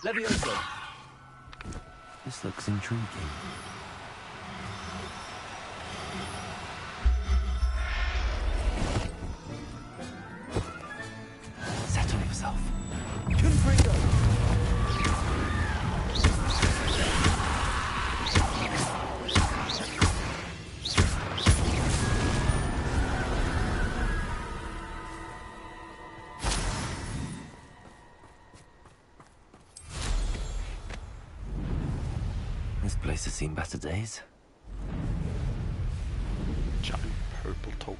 Levioso. This looks intriguing. Settle yourself. Confringo. This place has seen better days. Giant purple toad.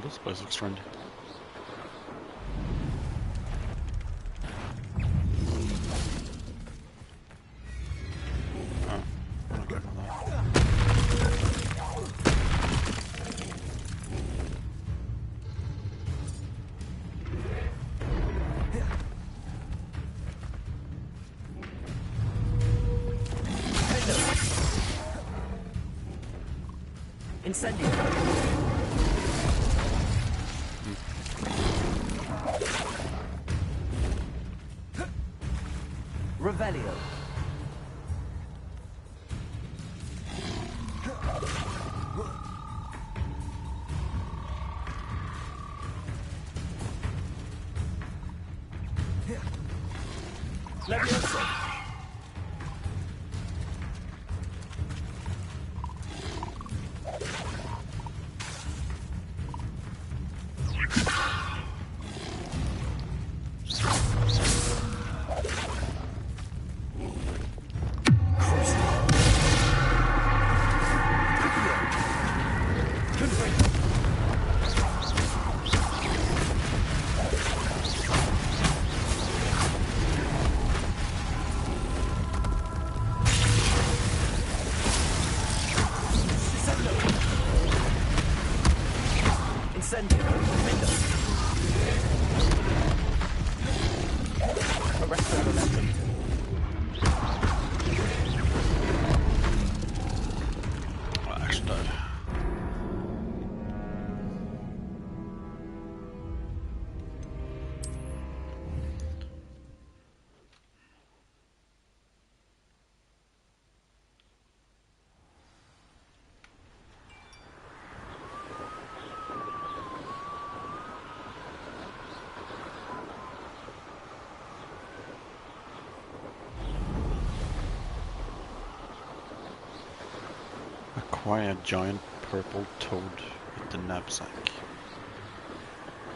This place looks trendy. Oh, I'm not going for that. Incendio. Revelio. Levioso. Acquire a giant purple toad with the knapsack.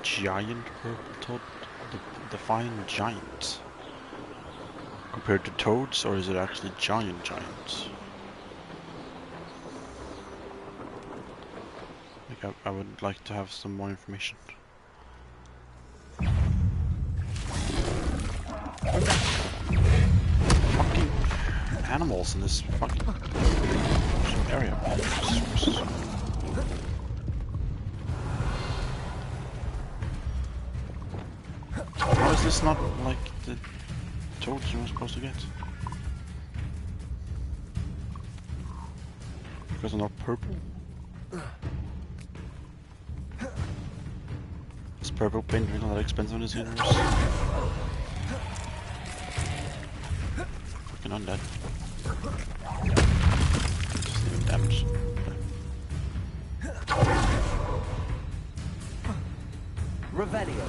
Giant purple toad? Define giant. Compared to toads, or is it actually giants? Like, I would like to have some more information. Fucking animals in this fucking area. How is this not like the toads you're supposed to get? Because they're not purple? Is purple paint really that expensive in this universe? Fucking undead. Just need damage. Revelio.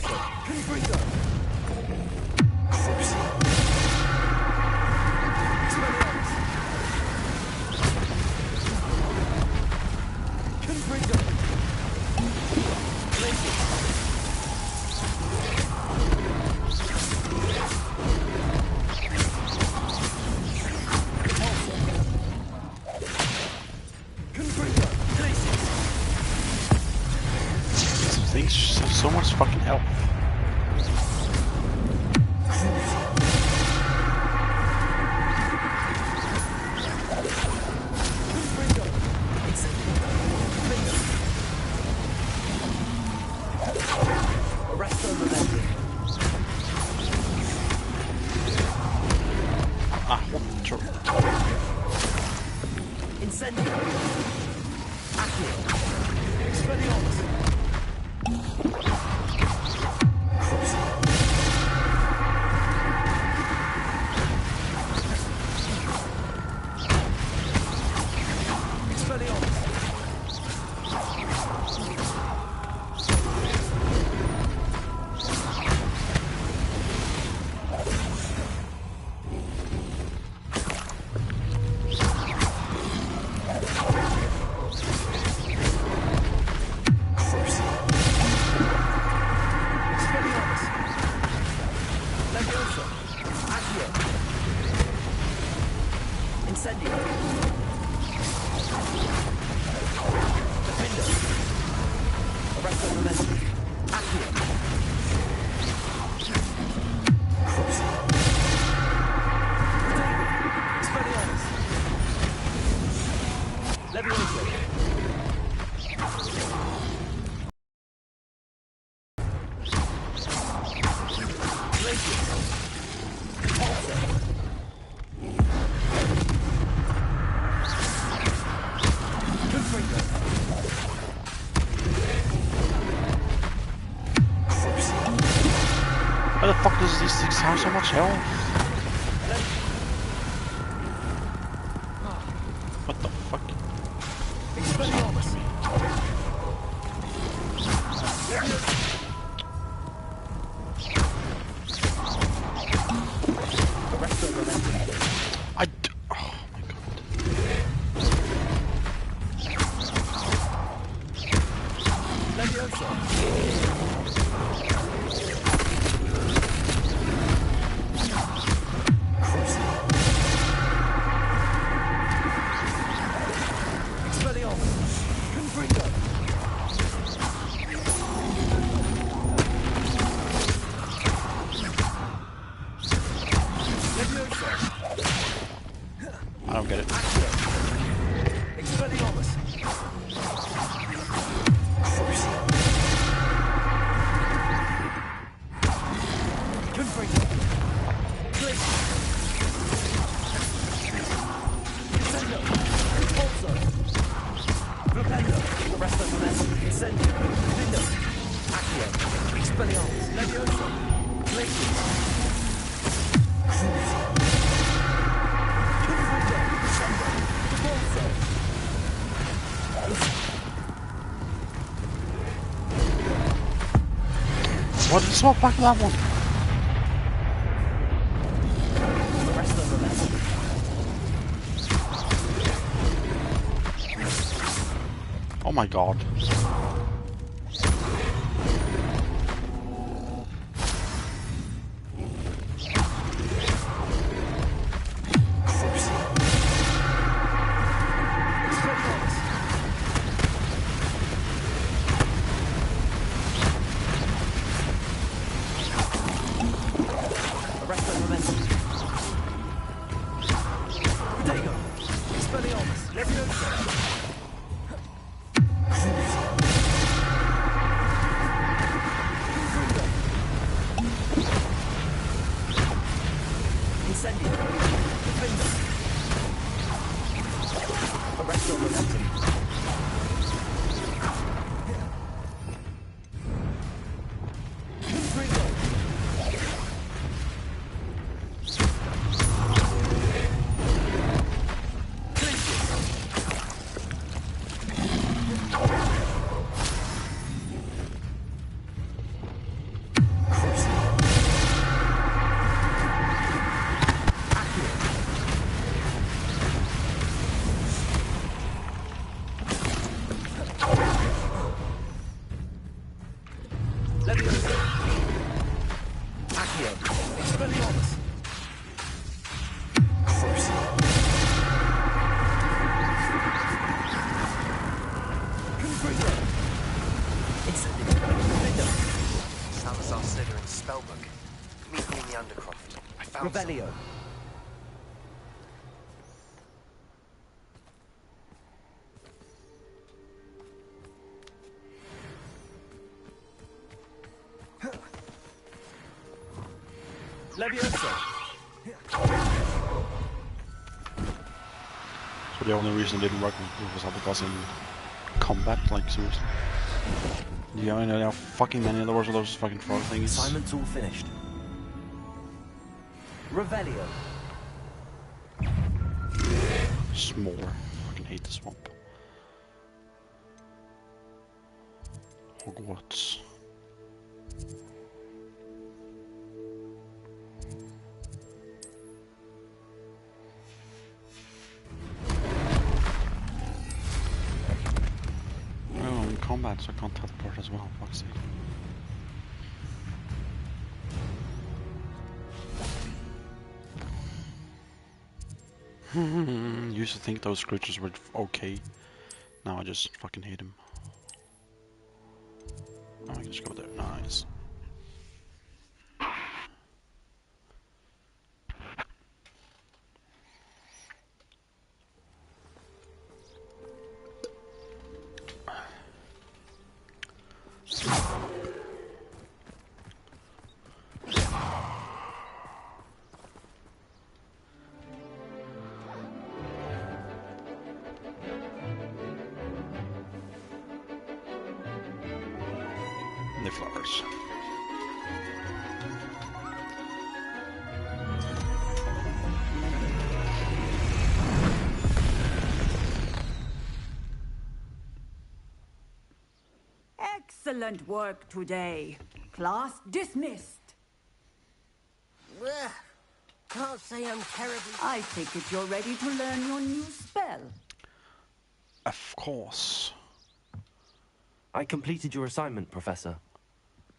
Levioso. Confringo. Expelliarmus. Confringo. Glacius. Confringo. Glacius. These things have so much fucking health. Ah, what? Sure. Incendio. Accio. Expelliarmus. Expelliarmus. Expelliarmus. Levioso. Accio. Incendio. Defendo. Arresto momentum. Accio. Expelliarmus. Levioso. Glacius. Pulsar. Confringo. Why the fuck does these things have so much health? What the fuck? Expelliarmus. Levioso. Arresto momentum. Oh my god. Levioso. Expelliarmus. Confringo. Levioso. I don't get it. Accio. Expelliarmus. Confringo. Glacius. Incendio. Pulsar. Flipendo. Arresto momentum. Incendio. Defendo. Accio. Expelliarmus. Levioso. Glacius. Confringo. Descendo. Pulsar. What did swap back to that one? Arresto momentum. Oh my god. Expelliarmus. Arresto momentum. Protego. Expelliarmus. Levioso. Confringo. Incendio. Defendo. Arresto momentum. Confringo. Glacius. Revelio. Levioso. So the only reason it didn't work was because in combat, like seriously. Do you have any idea how fucking many of those fucking frog things? Assignment's all finished. Revelio. S'more. Fucking hate the swamp. Hogwarts. Oh, in combat, so I can't teleport as well, fuck's sake. Used to think those creatures were okay. Now I just fucking hate them. Oh, I can just go there. Nice. The flowers. Excellent work today. Class dismissed. Ugh. Can't say I'm terribly... I take it you're ready to learn your new spell. Of course. I completed your assignment, Professor.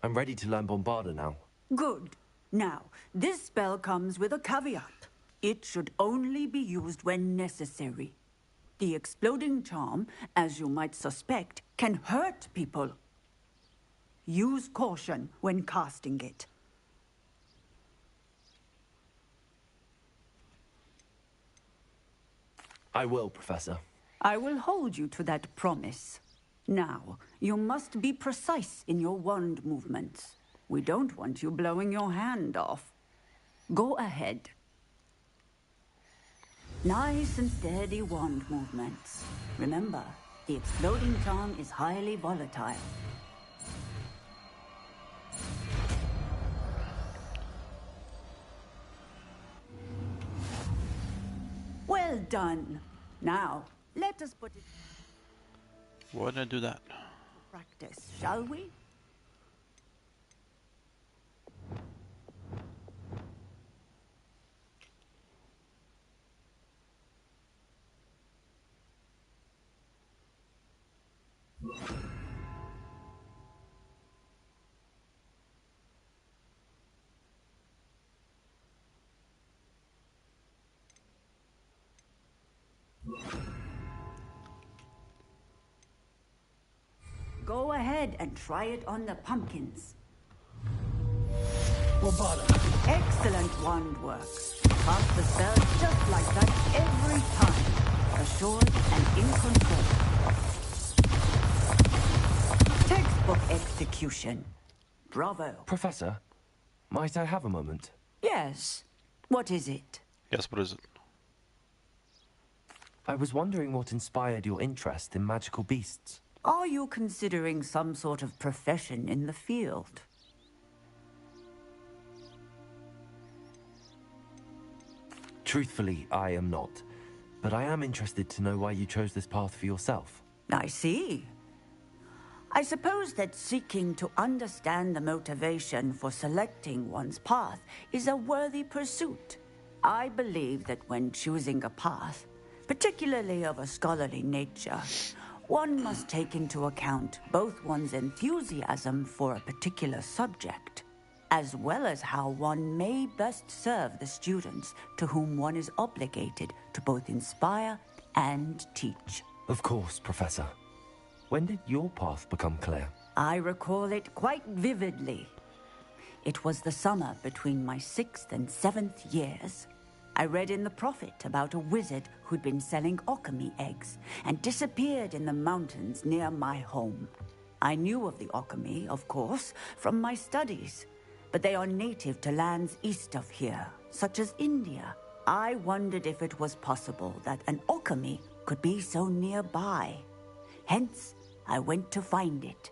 I'm ready to learn Bombarda now. Good. Now, this spell comes with a caveat. It should only be used when necessary. The exploding charm, as you might suspect, can hurt people. Use caution when casting it. I will, Professor. I will hold you to that promise. Now, you must be precise in your wand movements. We don't want you blowing your hand off. Go ahead. Nice and steady wand movements. Remember, the exploding charm is highly volatile. Well done. Now, let us put it Why did I do that? to practice, shall we? Go ahead and try it on the pumpkins. Bombarda. Excellent wand work. Cast the spell just like that every time. Assured and in control. Textbook execution. Bravo. Professor, might I have a moment? Yes. What is it? Yes, what is it? I was wondering what inspired your interest in magical beasts. Are you considering some sort of profession in the field? Truthfully, I am not. But I am interested to know why you chose this path for yourself. I see. I suppose that seeking to understand the motivation for selecting one's path is a worthy pursuit. I believe that when choosing a path, particularly of a scholarly nature, one must take into account both one's enthusiasm for a particular subject, as well as how one may best serve the students to whom one is obligated to both inspire and teach. Of course, Professor. When did your path become clear? I recall it quite vividly. It was the summer between my 6th and 7th years. I read in the Prophet about a wizard who'd been selling alchemy eggs and disappeared in the mountains near my home. I knew of the alchemy, of course, from my studies, but they are native to lands east of here, such as India. I wondered if it was possible that an alchemy could be so nearby. Hence, I went to find it.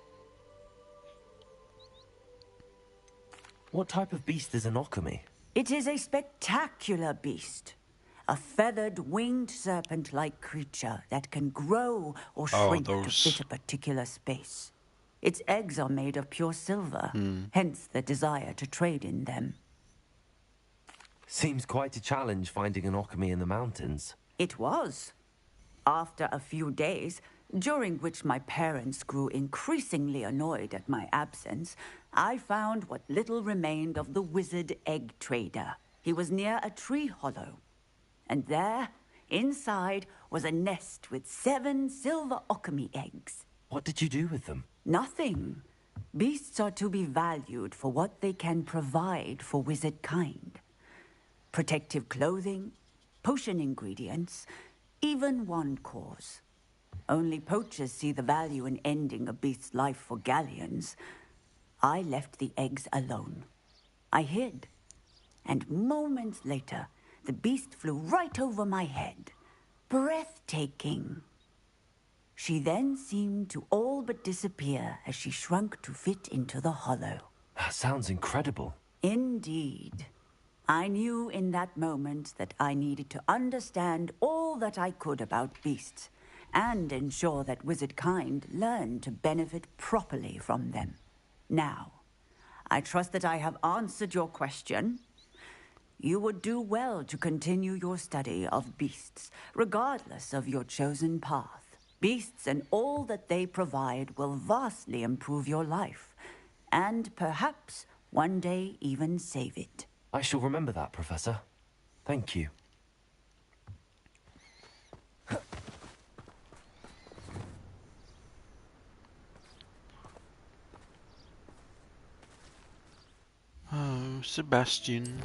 What type of beast is an alchemy? It is a spectacular beast. A feathered, winged serpent-like creature that can grow or shrink to fit a particular space. Its eggs are made of pure silver, hence the desire to trade in them. Seems quite a challenge finding an alchemy in the mountains. It was. After a few days, during which my parents grew increasingly annoyed at my absence, I found what little remained of the wizard egg trader. He was near a tree hollow. And there, inside, was a nest with 7 silver alchemy eggs. What did you do with them? Nothing. Beasts are to be valued for what they can provide for wizard kind. Protective clothing, potion ingredients, even wand cores. Only poachers see the value in ending a beast's life for galleons. I left the eggs alone. I hid. And moments later, the beast flew right over my head. Breathtaking. She then seemed to all but disappear as she shrunk to fit into the hollow. That sounds incredible. Indeed. I knew in that moment that I needed to understand all that I could about beasts and ensure that wizard kind learned to benefit properly from them. Now, I trust that I have answered your question. You would do well to continue your study of beasts, regardless of your chosen path. Beasts and all that they provide will vastly improve your life, and perhaps one day even save it. I shall remember that, Professor. Thank you. Oh, Sebastian.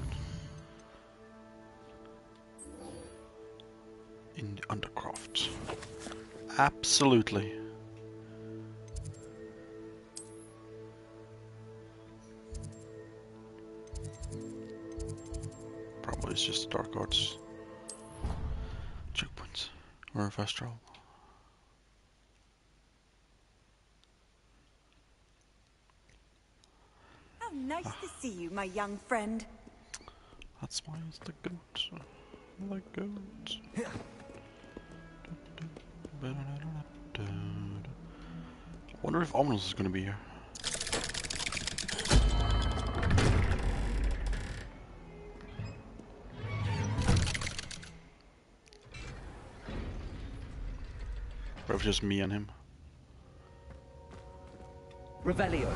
In the Undercroft. Absolutely. Probably it's just Dark Arts checkpoints or a fast travel. How nice to see you, my young friend. That's why it's the goat. The goat. I wonder if Ominous is going to be here. Or if just me and him. Revelio.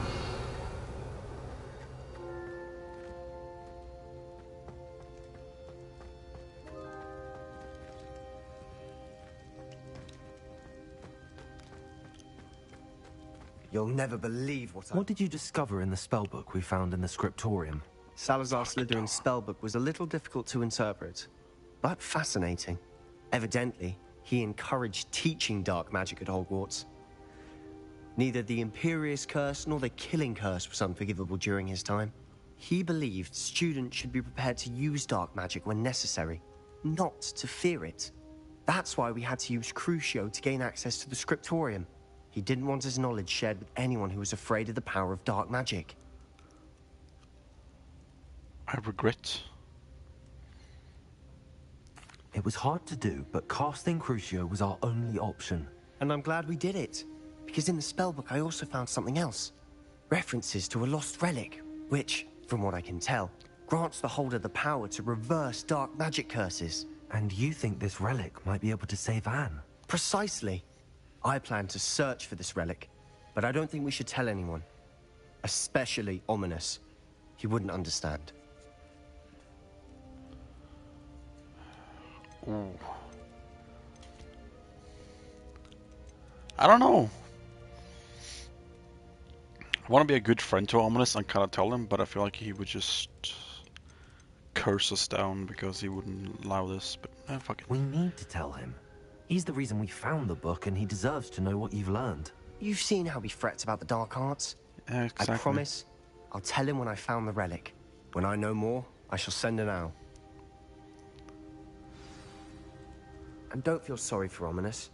You'll never believe What did you discover in the spellbook we found in the scriptorium? Salazar Slytherin's spellbook was a little difficult to interpret, but fascinating. Evidently, he encouraged teaching dark magic at Hogwarts. Neither the Imperious Curse nor the Killing Curse was unforgivable during his time. He believed students should be prepared to use dark magic when necessary, not to fear it. That's why we had to use Crucio to gain access to the scriptorium. He didn't want his knowledge shared with anyone who was afraid of the power of dark magic. I regret. It was hard to do, but casting Crucio was our only option. And I'm glad we did it, because in the spellbook I also found something else. References to a lost relic, which, from what I can tell, grants the holder the power to reverse dark magic curses. And you think this relic might be able to save Anne? Precisely. I plan to search for this relic, but I don't think we should tell anyone. Especially Ominous. He wouldn't understand. Ooh. I don't know. I want to be a good friend to Ominous and kind of tell him, but I feel like he would just curse us down because he wouldn't allow this. But fuck it. We need to tell him. He's the reason we found the book, and he deserves to know what you've learned. You've seen how he frets about the dark arts. Exactly. I promise, I'll tell him when I found the relic. When I know more, I shall send an owl. And don't feel sorry for Ominous.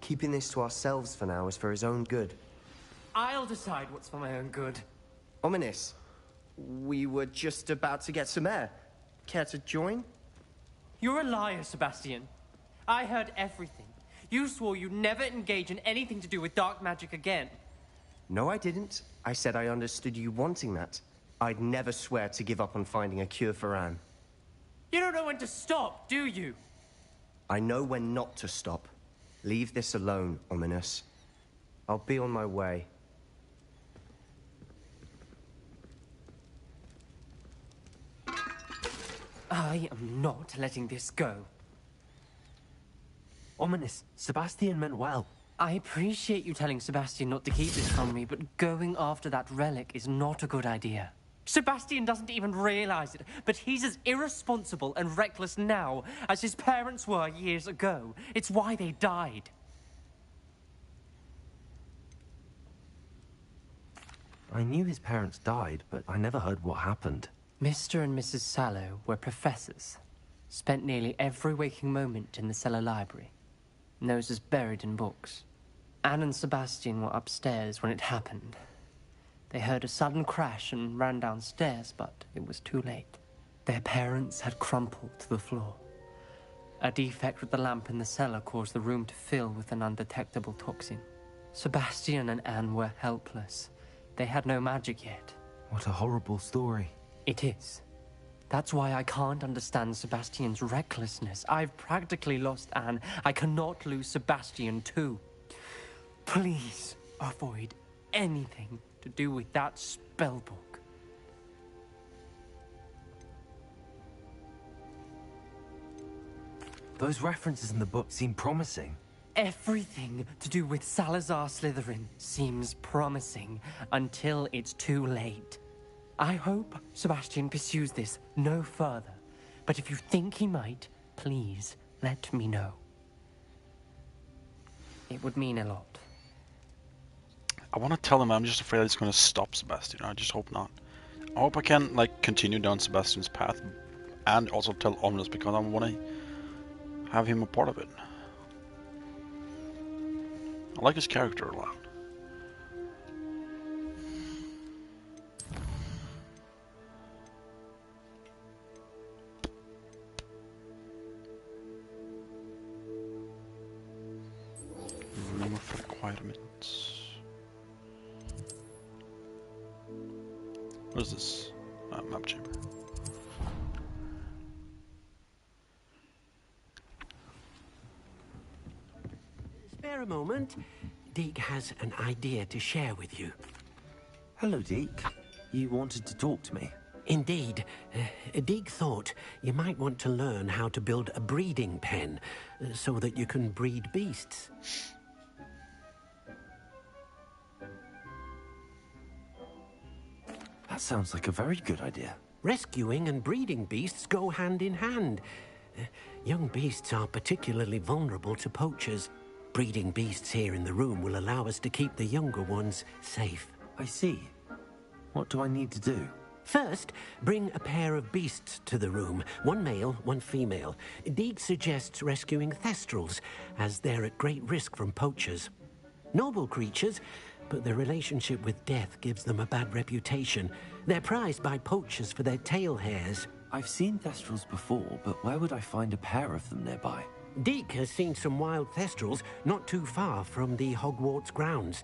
Keeping this to ourselves for now is for his own good. I'll decide what's for my own good. Ominous, we were just about to get some air. Care to join? You're a liar, Sebastian. I heard everything. You swore you'd never engage in anything to do with dark magic again. No, I didn't. I said I understood you wanting that. I'd never swear to give up on finding a cure for Anne. You don't know when to stop, do you? I know when not to stop. Leave this alone, Ominous. I'll be on my way. I am not letting this go. Ominous, Sebastian meant well. I appreciate you telling Sebastian not to keep this from me, but going after that relic is not a good idea. Sebastian doesn't even realize it, but he's as irresponsible and reckless now as his parents were years ago. It's why they died. I knew his parents died, but I never heard what happened. Mr. and Mrs. Sallow were professors. Spent nearly every waking moment in the cellar library. Noses buried in books. Anne and Sebastian were upstairs when it happened. They heard a sudden crash and ran downstairs, but it was too late. Their parents had crumpled to the floor. A defect with the lamp in the cellar caused the room to fill with an undetectable toxin. Sebastian and Anne were helpless. They had no magic yet. What a horrible story. It is. That's why I can't understand Sebastian's recklessness. I've practically lost Anne. I cannot lose Sebastian too. Please avoid anything to do with that spell book. Those references in the book seem promising. Everything to do with Salazar Slytherin seems promising until it's too late. I hope Sebastian pursues this no further, but if you think he might, please let me know. It would mean a lot. I want to tell him. I'm just afraid it's going to stop Sebastian. I just hope not. I hope I can like continue down Sebastian's path, and also tell Ominous because I want to have him a part of it. I like his character a lot. Room of requirements. What is this? Map chamber. Spare a moment. Deke has an idea to share with you. Hello, Deke. You wanted to talk to me? Indeed. Deke thought you might want to learn how to build a breeding pen so that you can breed beasts. That sounds like a very good idea. Rescuing and breeding beasts go hand in hand. Young beasts are particularly vulnerable to poachers. Breeding beasts here in the room will allow us to keep the younger ones safe. I see. What do I need to do? First, bring a pair of beasts to the room. One male, one female. Deke suggests rescuing thestrals, as they're at great risk from poachers. Noble creatures, but their relationship with death gives them a bad reputation. They're prized by poachers for their tail hairs. I've seen thestrals before, but where would I find a pair of them nearby? Deke has seen some wild thestrals not too far from the Hogwarts grounds.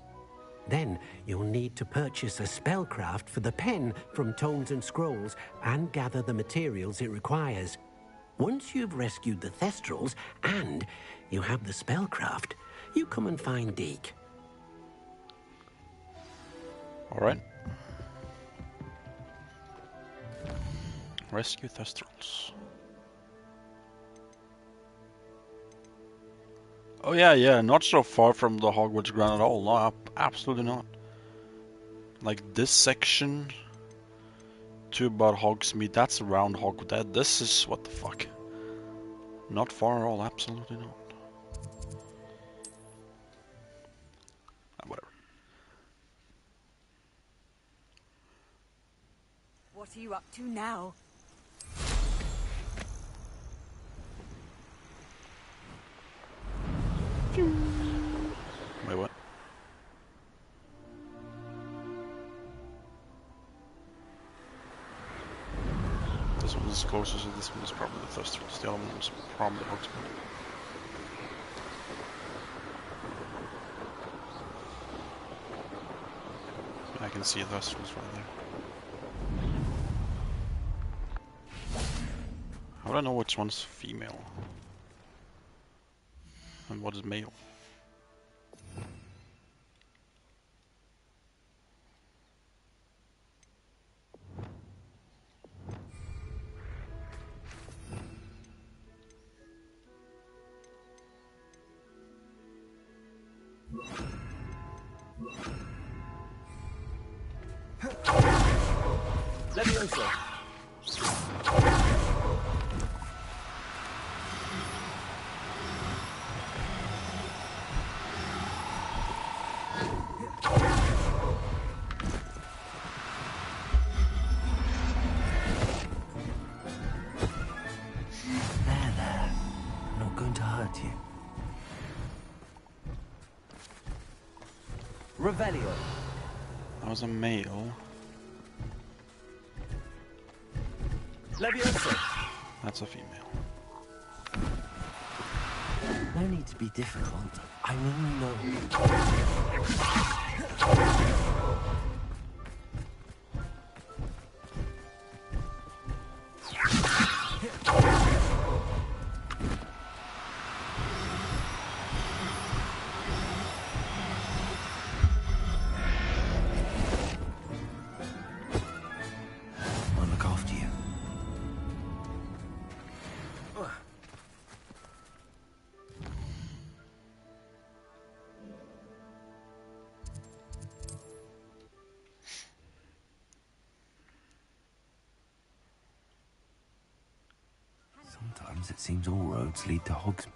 Then you'll need to purchase a spellcraft for the pen from Tomes and Scrolls and gather the materials it requires. Once you've rescued the thestrals and you have the spellcraft, you come and find Deke. All right. Rescue thestrals. Oh yeah, not so far from the Hogwarts ground at all. No, absolutely not. Like this section to about Hogsmeade, that's around Hogwarts. This is what the fuck. Not far at all, absolutely not. Whatever. What are you up to now? Wait, what? This one is closer, so this one is probably the Thestrals. The other one was probably Hogsmeade. I can see Thestrals right there. How do I know which one's female? And what is male? Leviosa! There. I'm not going to hurt you. Revelio. That was a male. Leviosa! That's a female. No need to be difficult. I mean, no. I'll look after you. Sometimes it seems all roads lead to Hogsmeade.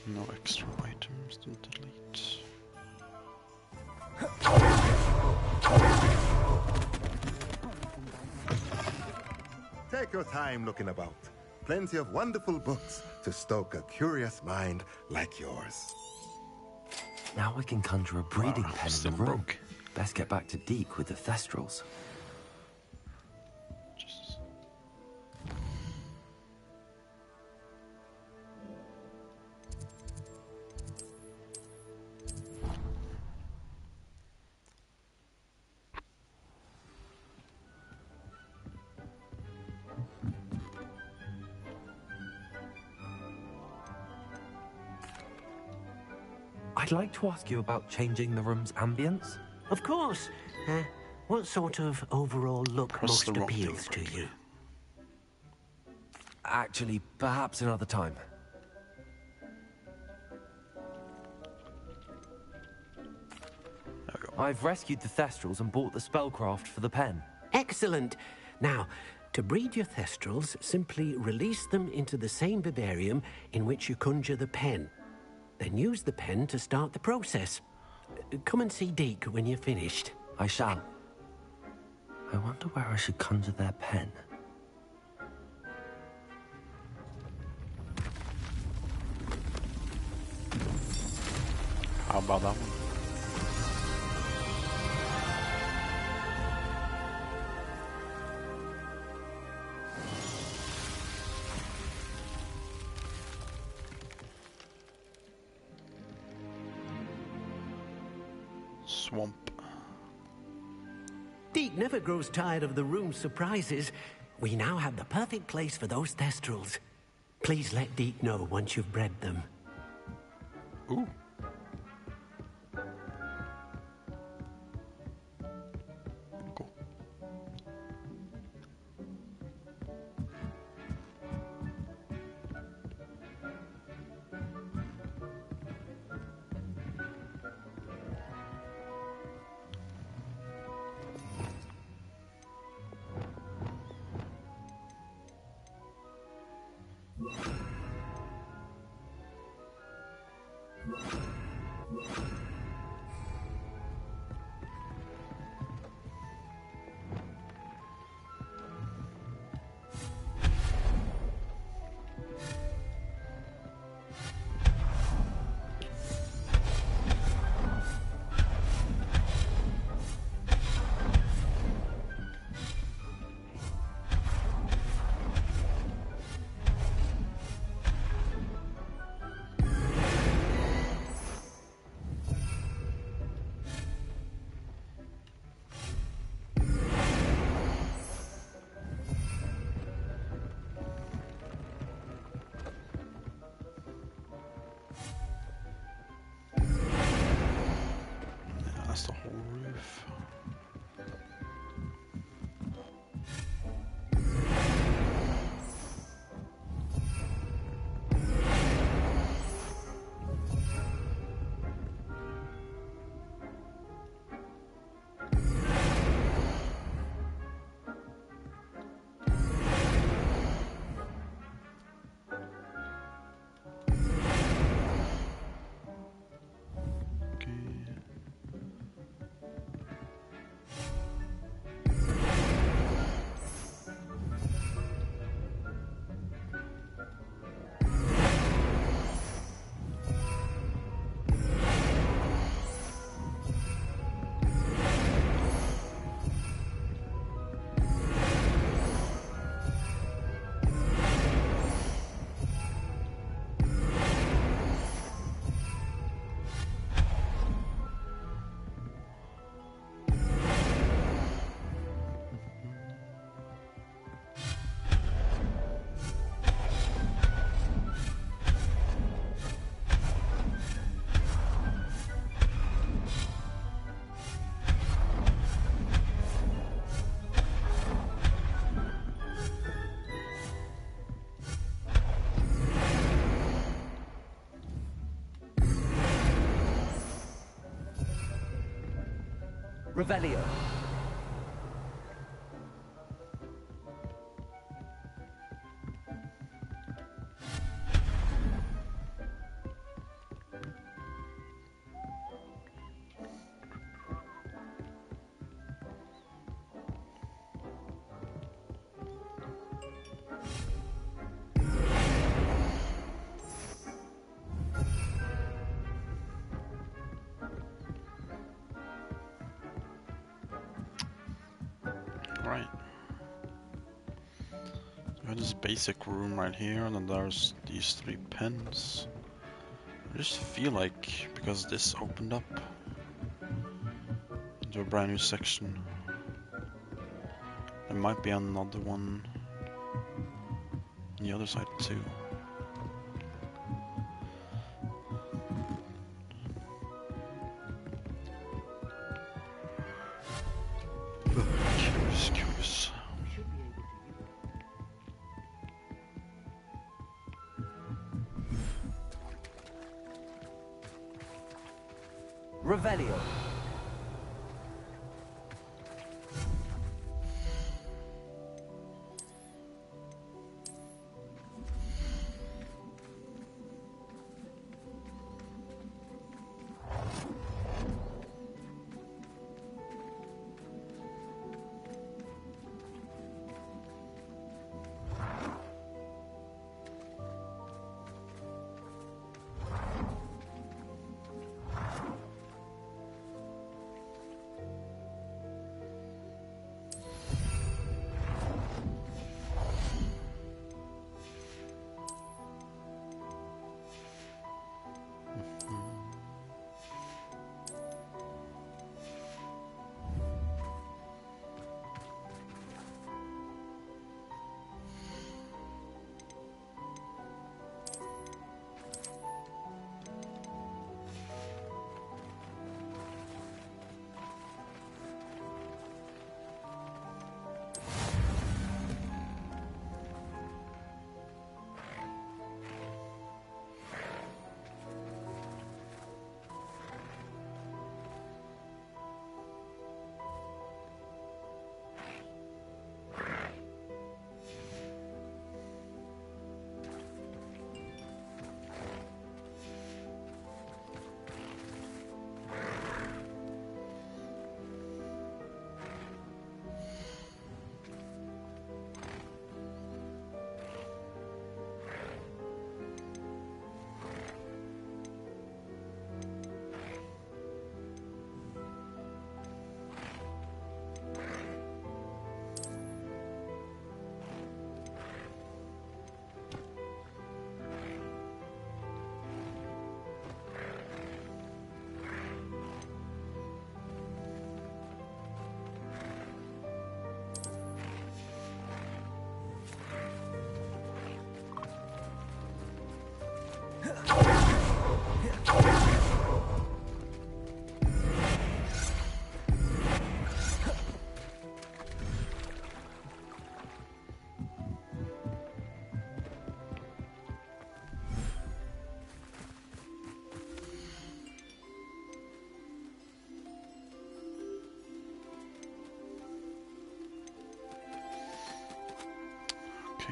No extra items to delete. Take your time looking about. Plenty of wonderful books to stoke a curious mind like yours. Now we can conjure a breeding Wow, pen in the still room. broke. Best get back to Deke with the Thestrals. Jesus. I'd like to ask you about changing the room's ambience. Of course. What sort of overall look Press most the wrong appeals thing to you? Actually, perhaps another time. There we go. I've rescued the Thestrals and bought the spellcraft for the pen. Excellent. Now, to breed your Thestrals, simply release them into the same vivarium in which you conjure the pen. Then use the pen to start the process. Come and see Deke when you're finished. I shall. I wonder where I should conjure their pen. How about that one? Swamp. Deke never grows tired of the room's surprises. We now have the perfect place for those Thestrals. Please let Deke know once you've bred them. Ooh. That's the whole roof. Revelio. Right. We have this basic room right here, and then there's these 3 pens. I just feel like, because this opened up into a brand new section, there might be another one on the other side too. Curious. Revelio.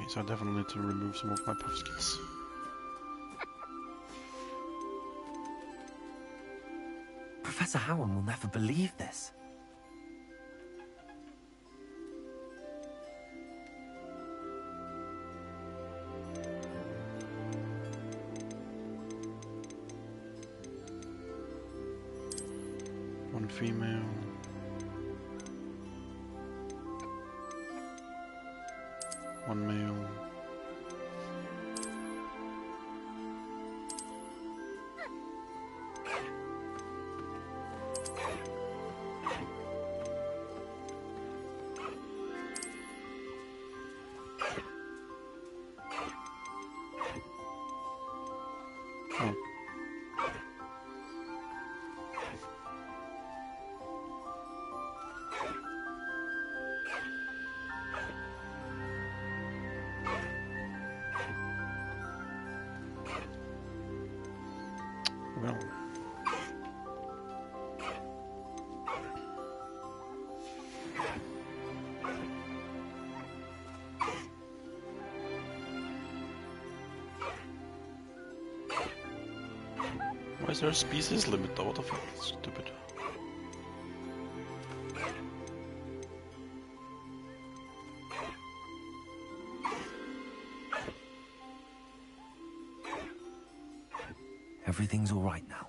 Okay, so I definitely need to remove some of my puff skins. Professor Howard will never believe this. One female. One male. Oh. Well. Why is there a species limit though? What the fuck? That's stupid. Everything's all right now.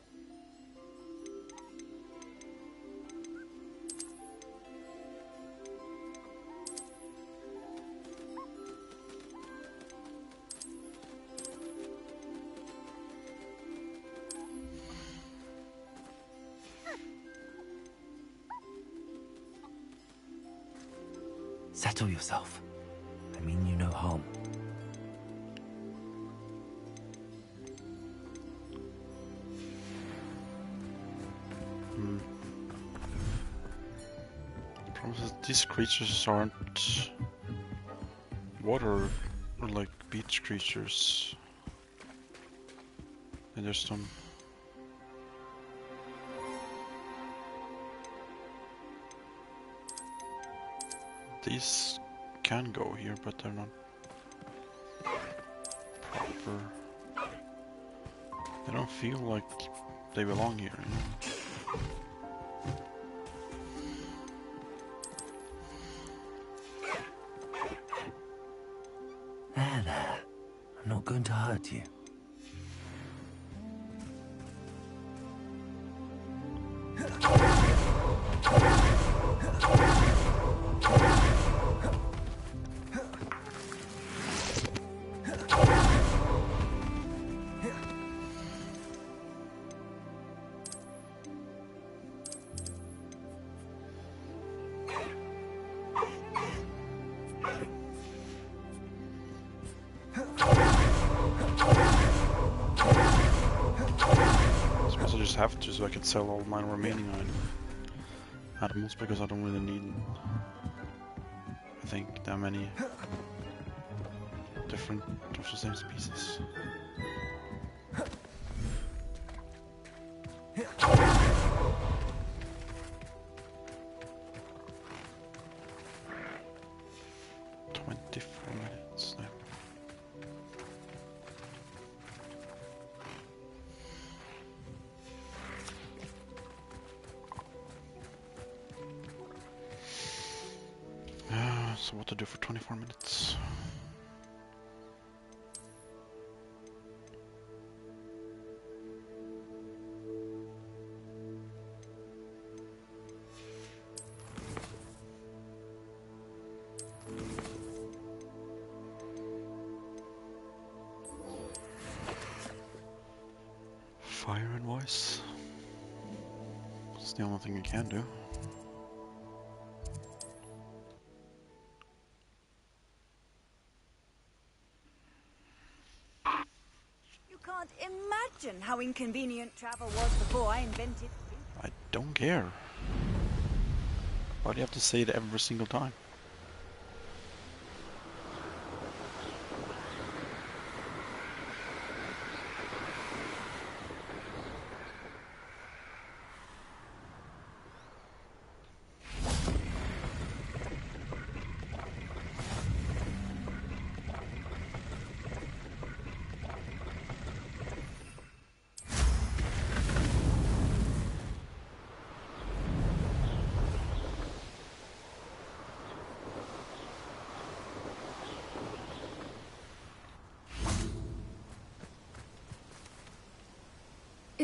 Settle yourself. I mean you no harm. The problem is that these creatures aren't water or like beach creatures. And there's some. These can go here, but they're not proper. They don't feel like they belong here, you know? There. I'm not going to hurt you. Have to, so I can sell all my remaining animals because I don't really need, I think, that many different of the same species. So what to do for 24 minutes? Fire and voice. It's the only thing we can do. Imagine how inconvenient travel was before I invented it. I don't care. Why do you have to say it every single time?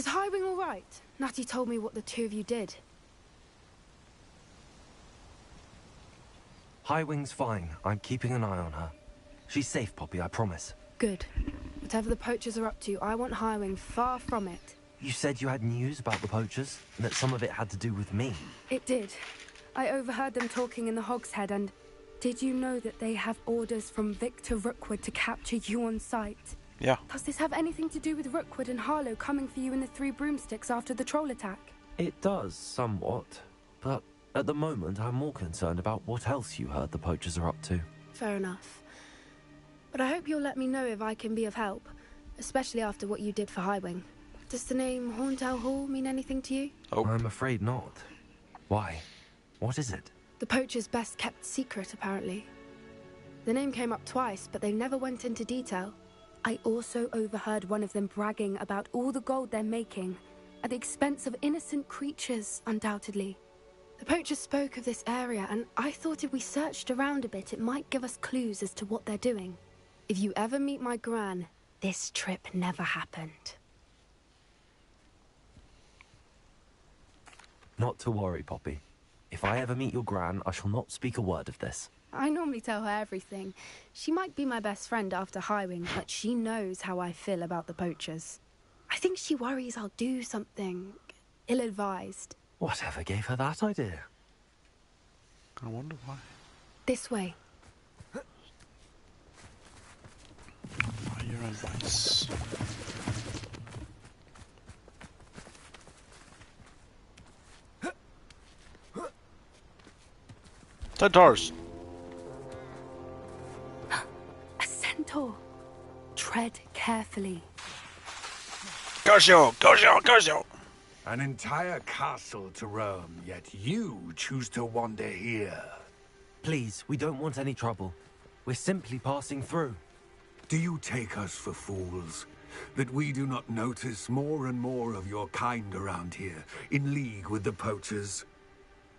Is Highwing all right? Natty told me what the two of you did. Highwing's fine. I'm keeping an eye on her. She's safe, Poppy, I promise. Good. Whatever the poachers are up to, I want Highwing far from it. You said you had news about the poachers, and that some of it had to do with me. It did. I overheard them talking in the Hogshead, and did you know that they have orders from Victor Rookwood to capture you on sight? Yeah. Does this have anything to do with Rookwood and Harlow coming for you in the Three Broomsticks after the troll attack? It does, somewhat. But at the moment, I'm more concerned about what else you heard the poachers are up to. Fair enough. But I hope you'll let me know if I can be of help, especially after what you did for Highwing. Does the name Horntail Hall mean anything to you? Oh. I'm afraid not. Why? What is it? The poacher's best kept secret, apparently. The name came up twice, but they never went into detail. I also overheard one of them bragging about all the gold they're making, at the expense of innocent creatures, undoubtedly. The poachers spoke of this area, and I thought if we searched around a bit, it might give us clues as to what they're doing. If you ever meet my gran, this trip never happened. Not to worry, Poppy. If I ever meet your gran, I shall not speak a word of this. I normally tell her everything. She might be my best friend after Highwing, but she knows how I feel about the poachers. I think she worries I'll do something ill-advised. Whatever gave her that idea? I wonder why. This way. Fire advice. Centaurs! A centaur. Tread carefully. Curse you! An entire castle to roam, yet you choose to wander here. Please, we don't want any trouble. We're simply passing through. Do you take us for fools? That we do not notice more and more of your kind around here, in league with the poachers?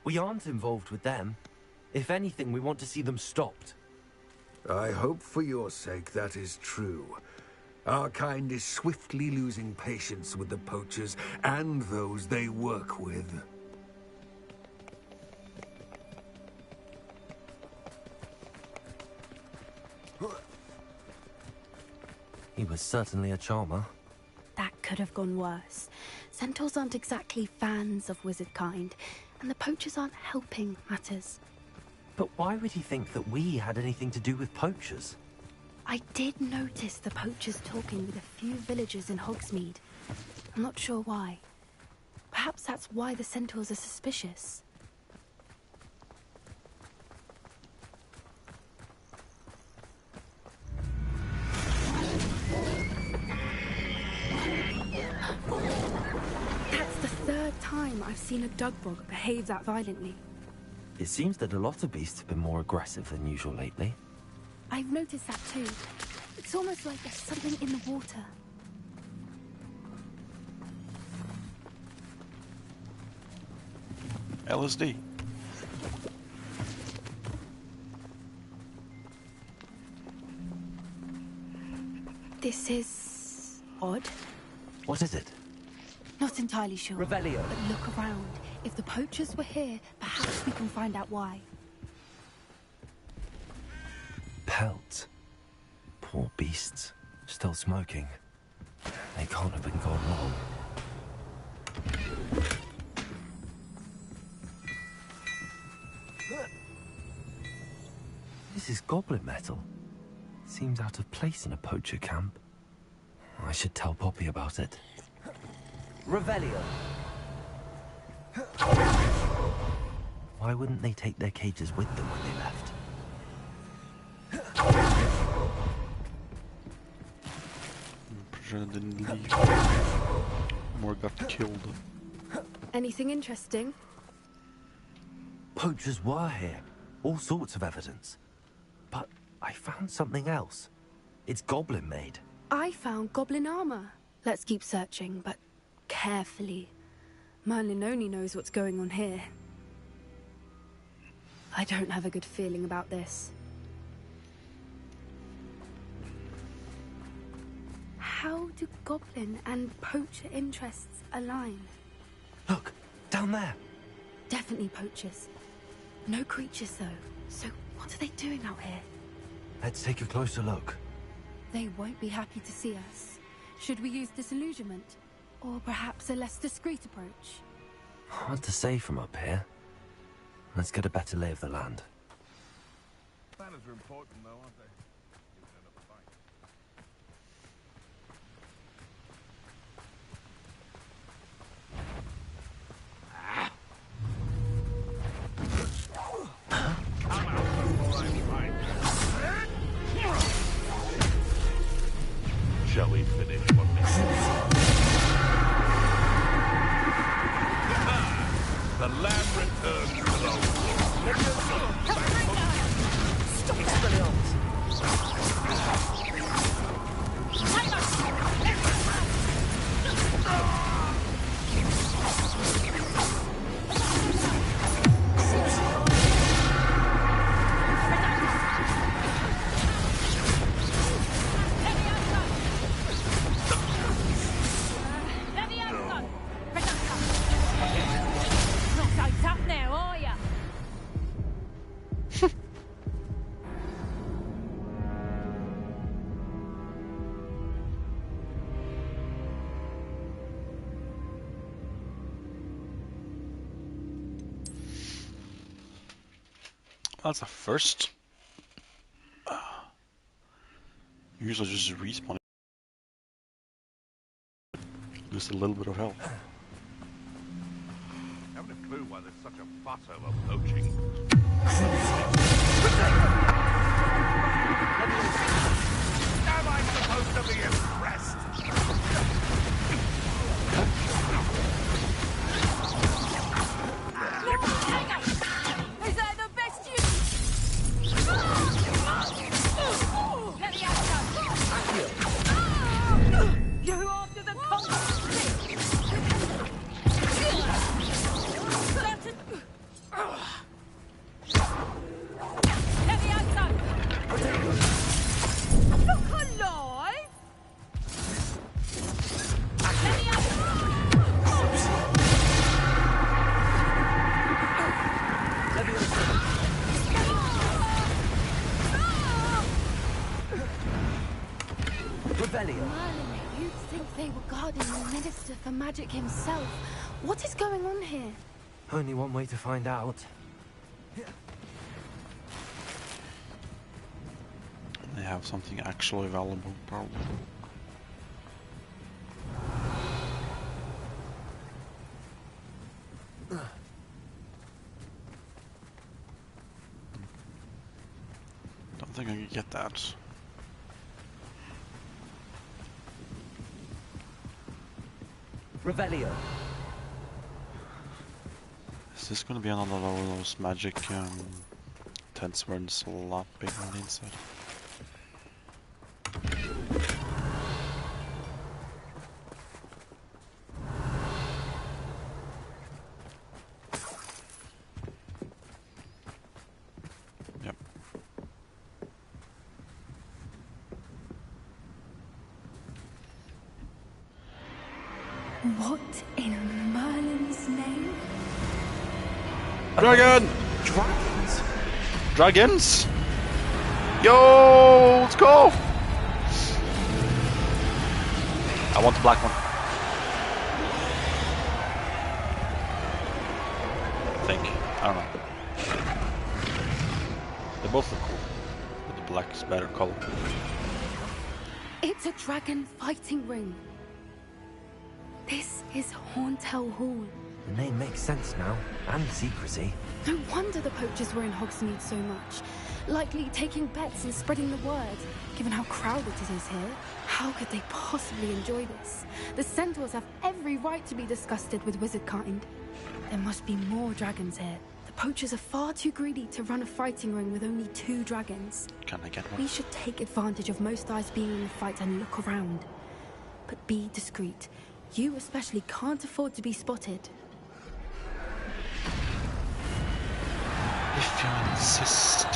We aren't involved with them. If anything, we want to see them stopped. I hope for your sake that is true. Our kind is swiftly losing patience with the poachers and those they work with. He was certainly a charmer. That could have gone worse. Centaurs aren't exactly fans of wizard kind, and the poachers aren't helping matters. But why would he think that we had anything to do with poachers? I did notice the poachers talking with a few villagers in Hogsmeade. I'm not sure why. Perhaps that's why the centaurs are suspicious. That's the third time I've seen a dugbog behave that violently. It seems that a lot of beasts have been more aggressive than usual lately. I've noticed that too. It's almost like there's something in the water. LSD. This is odd. What is it? Not entirely sure. Revelio. But look around. If the poachers were here, perhaps we can find out why. Pelt. Poor beasts. Still smoking. They can't have been gone long. This is goblin metal. Seems out of place in a poacher camp. I should tell Poppy about it. Revelio. Why wouldn't they take their cages with them when they left? Didn't leave. More got killed. Anything interesting? Poachers were here. All sorts of evidence. But I found something else. It's goblin made. I found goblin armor. Let's keep searching, but carefully. Merlin only knows what's going on here. I don't have a good feeling about this. How do goblin and poacher interests align? Look, down there. Definitely poachers. No creatures, though. So what are they doing out here? Let's take a closer look. They won't be happy to see us. Should we use disillusionment? Or perhaps a less discreet approach? Hard to say from up here. Let's get a better lay of the land. Manners are important, though, aren't they? You can end up fighting. Shall we finish what we The lamb returns to the Stop Expelliarmus! That's a first. Usually just respawn. Just a little bit of help. Haven't a clue why there's such a fuss over poaching. Am I supposed to be impressed? Is that the best you... You're after the cold. Look alive! Merlin, you'd think they were guarding the Minister for Magic himself. What is going on here? Only one way to find out. They have something actually valuable, probably. Don't think I can get that. Revelio. Is this gonna be another one of those magic tents where it's a lot bigger on the inside? Yep. What in Merlin's name? Dragon! Dragons? Dragons! Yo, let's go! I want the black one. I think. I don't know. They both look cool, but the black is better color. It's a dragon fighting ring. This is Hauntel Hall. The name makes sense now, and the secrecy. No wonder the poachers were in Hogsmeade so much. Likely taking bets and spreading the word, given how crowded it is here. How could they possibly enjoy this? The centaurs have every right to be disgusted with wizard kind. There must be more dragons here. The poachers are far too greedy to run a fighting ring with only 2 dragons. Can I get one? We should take advantage of most eyes being in the fight and look around. But be discreet. You especially can't afford to be spotted. If you insist.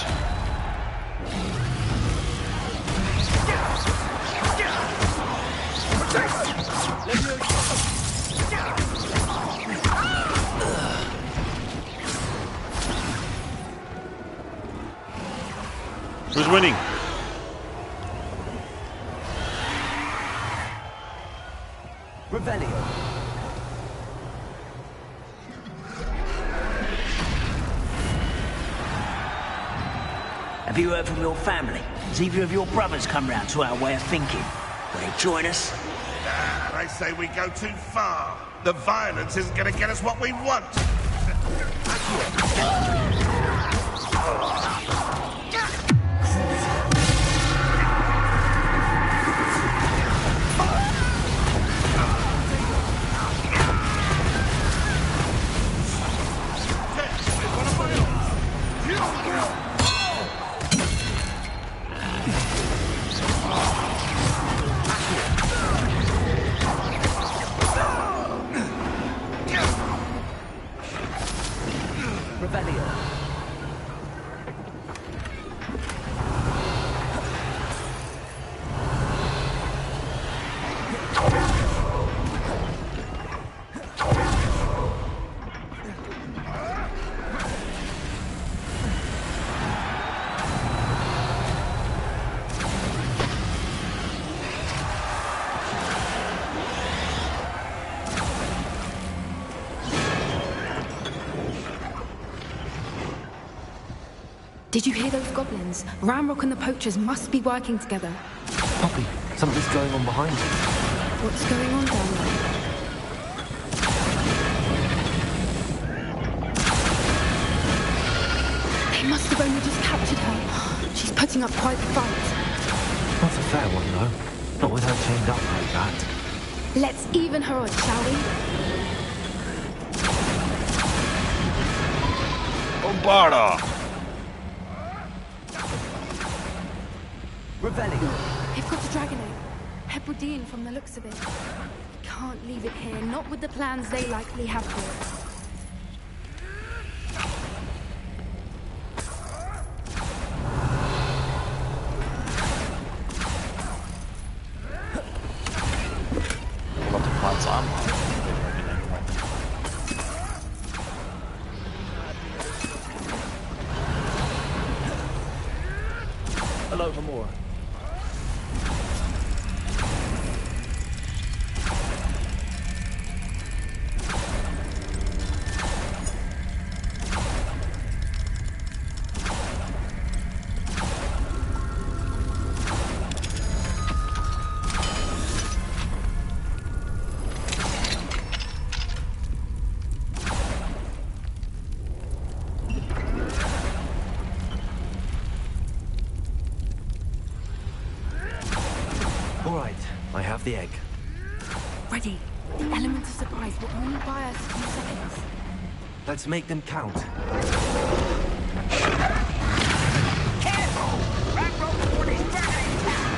Who's winning? Revelio. Have you heard from your family? Has either of your brothers come round to our way of thinking? Will they join us? They say we go too far. The violence isn't going to get us what we want. Did you hear those goblins? Ramrock and the poachers must be working together. Poppy, something's going on behind you. What's going on down there? They must have only just captured her. She's putting up quite the fight. Not a fair one, though. Not with her chained up like that. Let's even her odds, shall we? Bombarda! Revelio. They've got a dragon egg. Hebridean from the looks of it. Can't leave it here, not with the plans they likely have for it. What the plans are. Hello, Gamora. I have the egg. Ready. The element of surprise will only buy us a few seconds. Let's make them count. Careful! Ramrock for his dragon attack!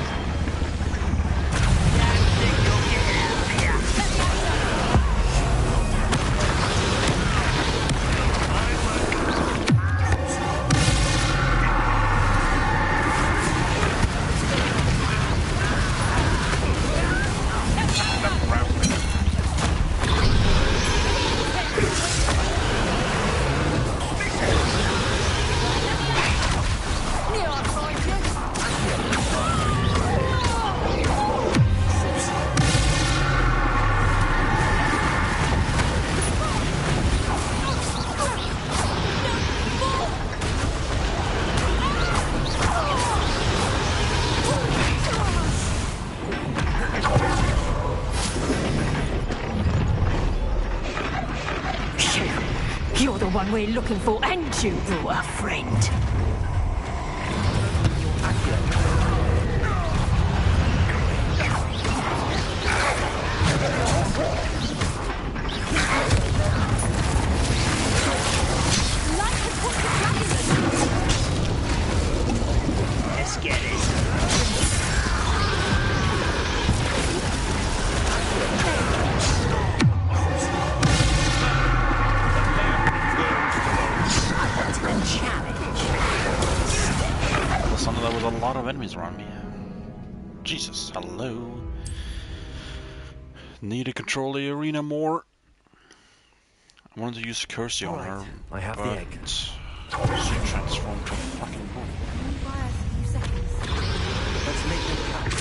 You're the one we're looking for, and you brought a friend. Let's get it. There was a lot of enemies around me. Jesus, hello. Need to control the arena more. I wanted to use Cursey on her, I have the egg. She transformed to a fucking bull. Let's make them count.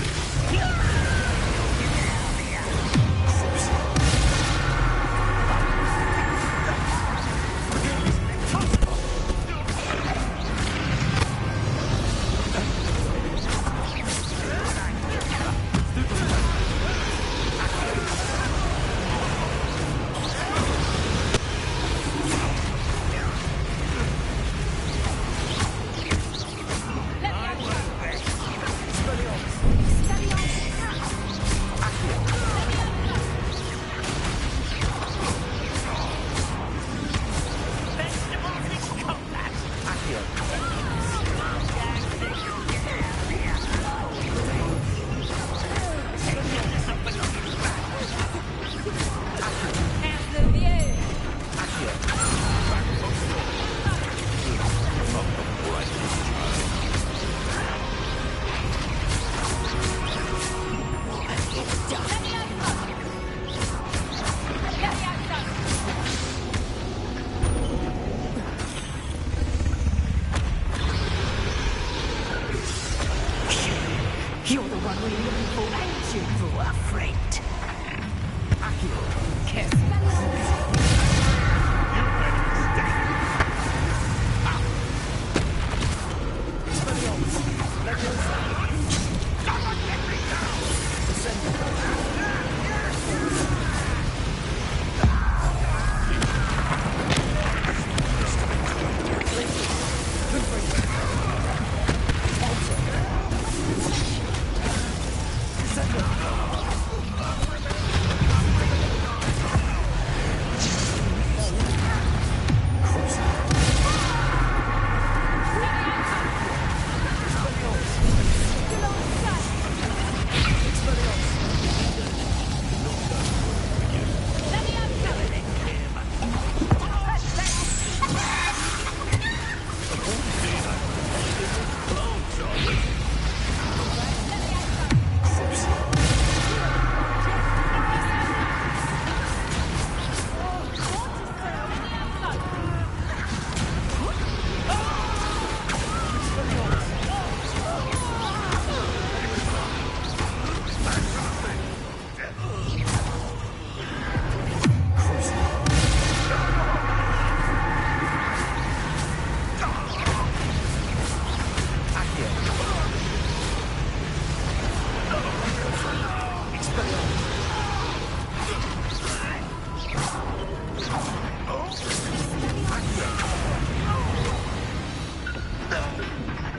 You're the one we're looking for, ain't you, Rua, friend?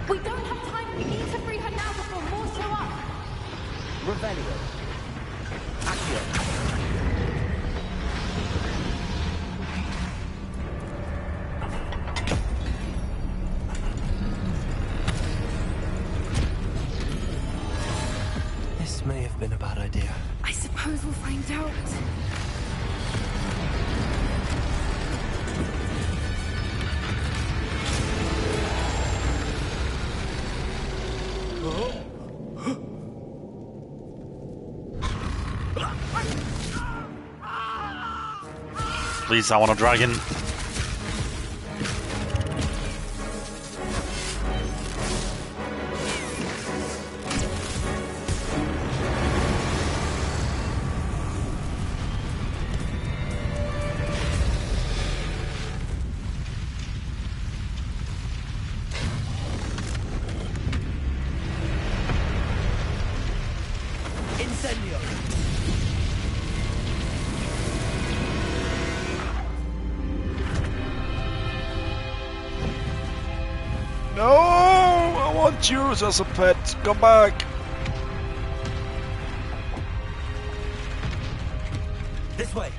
We don't have time. We need to free her now before more show up. Revelio. Accio. This may have been a bad idea. I suppose we'll find out. Please, I want a dragon. Incendio. No, I want yours as a pet. Come back. This way.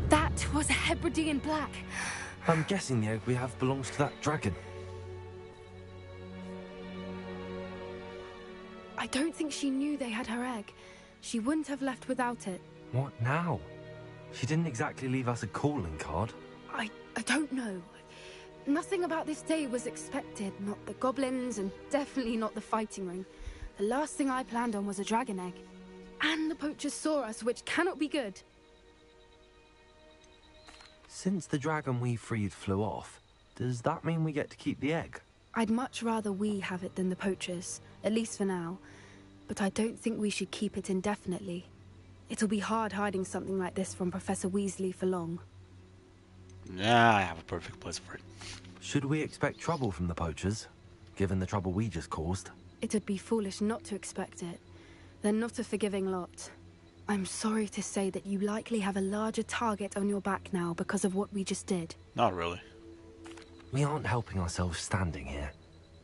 That was a Hebridean black. I'm guessing the egg we have belongs to that dragon. I don't think she knew they had her egg. She wouldn't have left without it. What now? She didn't exactly leave us a calling card. I don't know. Nothing about this day was expected. Not the goblins, and definitely not the fighting ring. The last thing I planned on was a dragon egg. And the poachers saw us, which cannot be good. Since the dragon we freed flew off, does that mean we get to keep the egg? I'd much rather we have it than the poachers, at least for now. But I don't think we should keep it indefinitely. It'll be hard hiding something like this from Professor Weasley for long. Yeah, I have a perfect place for it. Should we expect trouble from the poachers, given the trouble we just caused? It'd be foolish not to expect it. They're not a forgiving lot. I'm sorry to say that you likely have a larger target on your back now because of what we just did. Not really. We aren't helping ourselves standing here.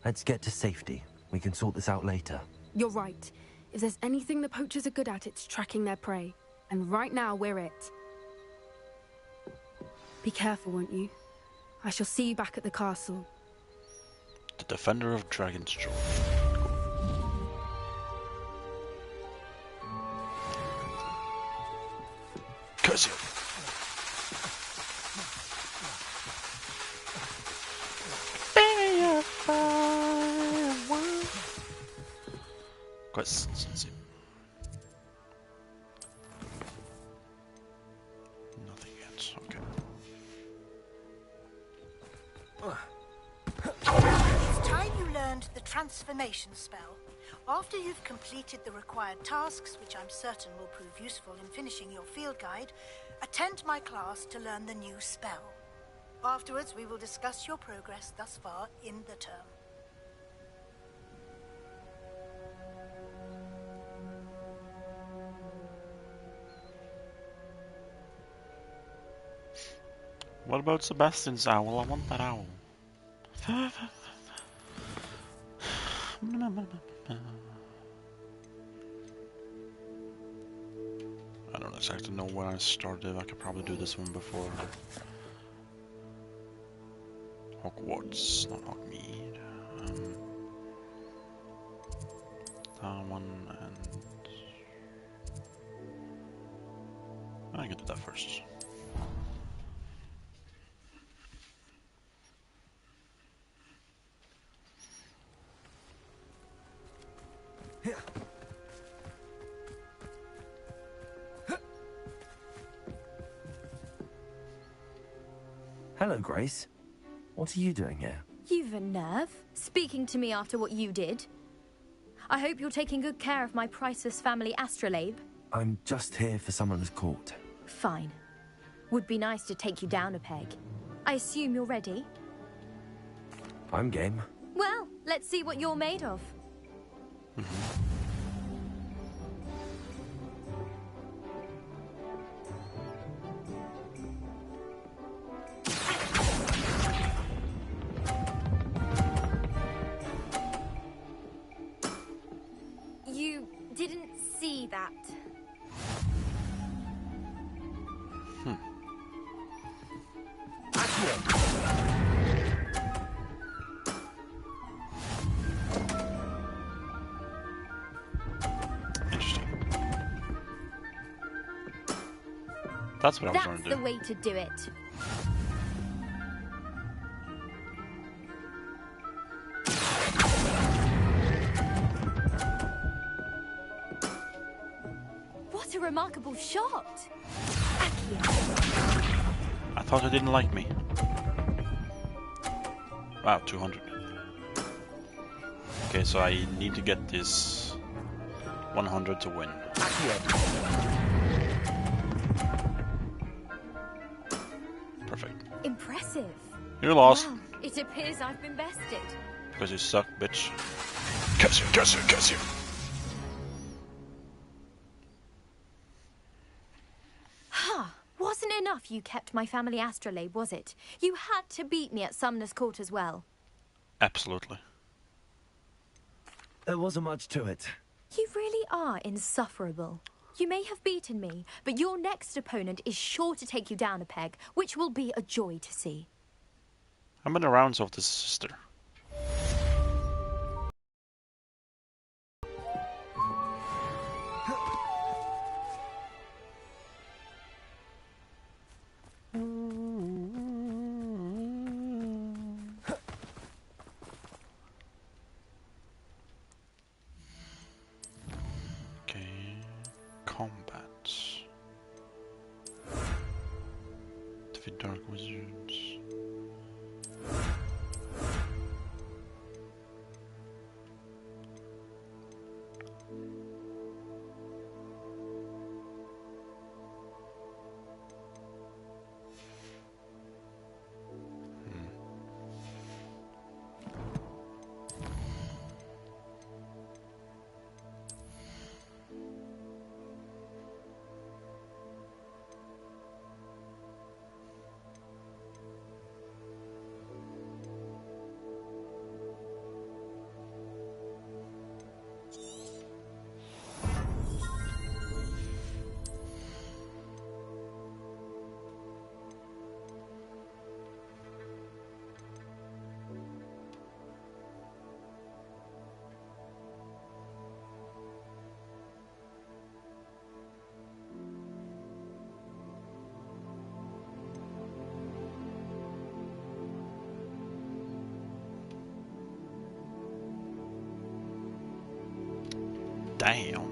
Let's get to safety. We can sort this out later. You're right. If there's anything the poachers are good at, it's tracking their prey. And right now, we're it. Be careful, won't you? I shall see you back at the castle. The Defender of Dragon's Jaw. Curse you! Quests. Nothing yet. Okay. It's time you learned the transformation spell. After you've completed the required tasks, which I'm certain will prove useful in finishing your field guide, attend my class to learn the new spell. Afterwards, we will discuss your progress thus far in the term. What about Sebastian's owl? I want that owl. I don't exactly know when I started. I could probably do this one before Hogwarts, not Hogmeade. That one, and I can do that first. Hello, Grace. What are you doing here? You've a nerve, speaking to me after what you did. I hope you're taking good care of my priceless family astrolabe. I'm just here for Summoner's Court. Fine. Would be nice to take you down a peg. I assume you're ready? I'm game. Well, let's see what you're made of. You didn't see that. That's what I was going to do. That's the way to do it. What a remarkable shot! I thought you didn't like me. Wow, 200. Okay, so I need to get this 100 to win. Perfect. Impressive. You lost. Well, it appears I've been bested. Because you suck, bitch. Curse you, curse you, curse you. Wasn't enough you kept my family astrolabe, was it? You had to beat me at Summoner's Court as well. Absolutely. There wasn't much to it. You really are insufferable. You may have beaten me, but your next opponent is sure to take you down a peg, which will be a joy to see. How many rounds of this sister? Damn.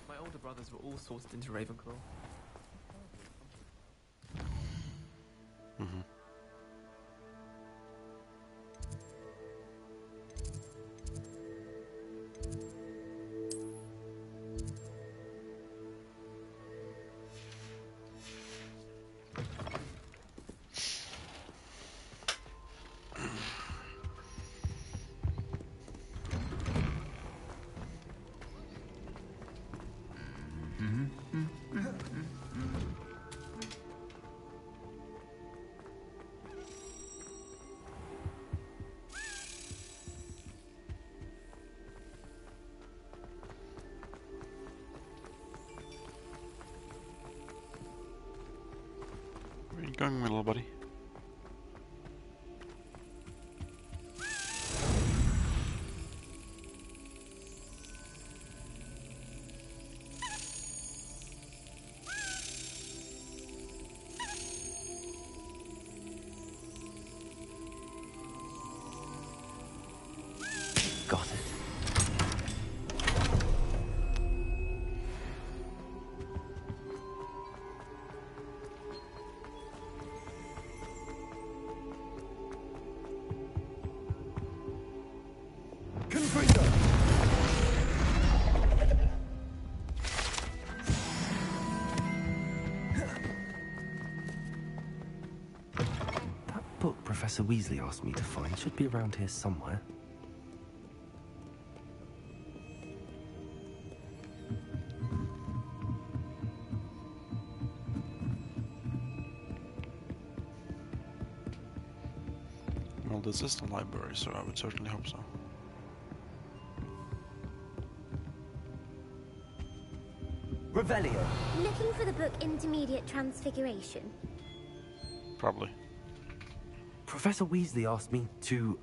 My older brothers were all sorted into Ravenclaw. Mm-hmm. Where are you going, my little buddy? Got it. That book Professor Weasley asked me to find should be around here somewhere. Well, this is the library, so I would certainly hope so. Revelio. Looking for the book Intermediate Transfiguration? Probably. Professor Weasley asked me to,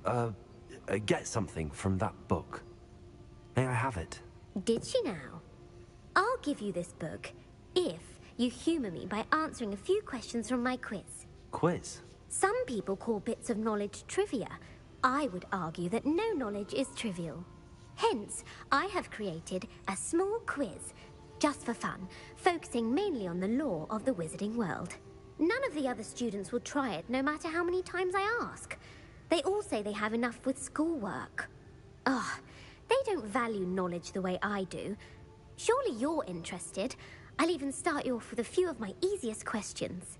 get something from that book. May I have it? Did she now? I'll give you this book if you humour me by answering a few questions from my quiz. Quiz? Some people call bits of knowledge trivia. I would argue that no knowledge is trivial. Hence, I have created a small quiz, just for fun, focusing mainly on the lore of the wizarding world. None of the other students will try it, no matter how many times I ask. They all say they have enough with schoolwork. Ugh, they don't value knowledge the way I do. Surely you're interested. I'll even start you off with a few of my easiest questions.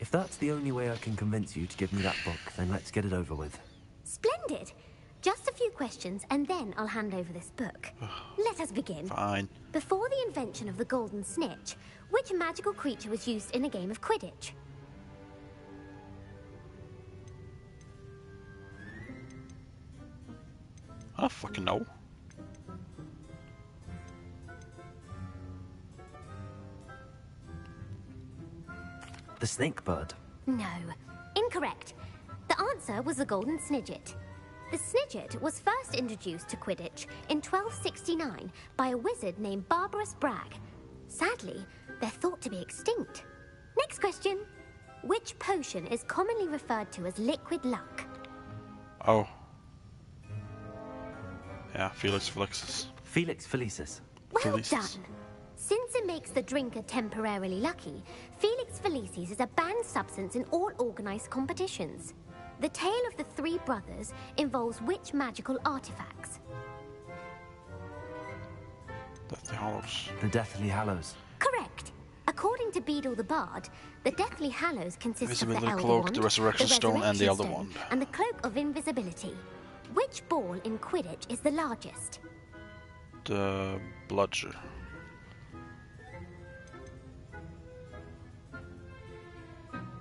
If that's the only way I can convince you to give me that book, then let's get it over with. Splendid! Just a few questions, and then I'll hand over this book. Let us begin. Fine. Before the invention of the golden snitch, which magical creature was used in a game of Quidditch? I don't fucking know. The snake bird. No. Incorrect. The answer was the golden snidget. The Snidget was first introduced to Quidditch in 1269 by a wizard named Barbarous Bragg. Sadly, they're thought to be extinct. Next question. Which potion is commonly referred to as liquid luck? Oh. Yeah, Felix Felicis. Felix Felicis. Well done. Since it makes the drinker temporarily lucky, Felix Felicis is a banned substance in all organised competitions. The tale of the three brothers involves which magical artifacts? Deathly Hallows. The Deathly Hallows. Correct. According to Beedle the Bard, the Deathly Hallows consists of the Invisibility Elder Cloak, Wand, the Resurrection Stone, and the Elder Stone, Wand. and the Cloak of Invisibility. Which ball in Quidditch is the largest? The Bludger.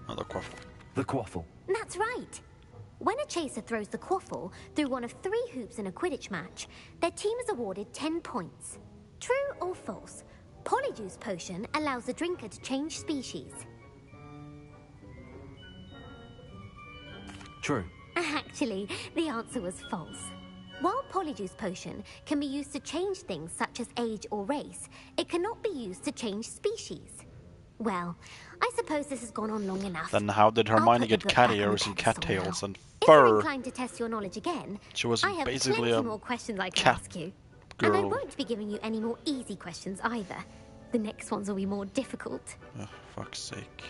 Oh, the Quaffle. The Quaffle. That's right. When a chaser throws the quaffle through one of 3 hoops in a Quidditch match, their team is awarded 10 points. True or false? Polyjuice Potion allows the drinker to change species. True. Actually, the answer was false. While Polyjuice Potion can be used to change things such as age or race, it cannot be used to change species. Well, I suppose this has gone on long enough. Then how did Hermione get cat ears and cattails and fur? If you're inclined to test your knowledge again, She was I have basically plenty a more questions I can cat ask you. And I girl. won't be giving you any more easy questions either. The next ones will be more difficult. Oh, fuck's sake.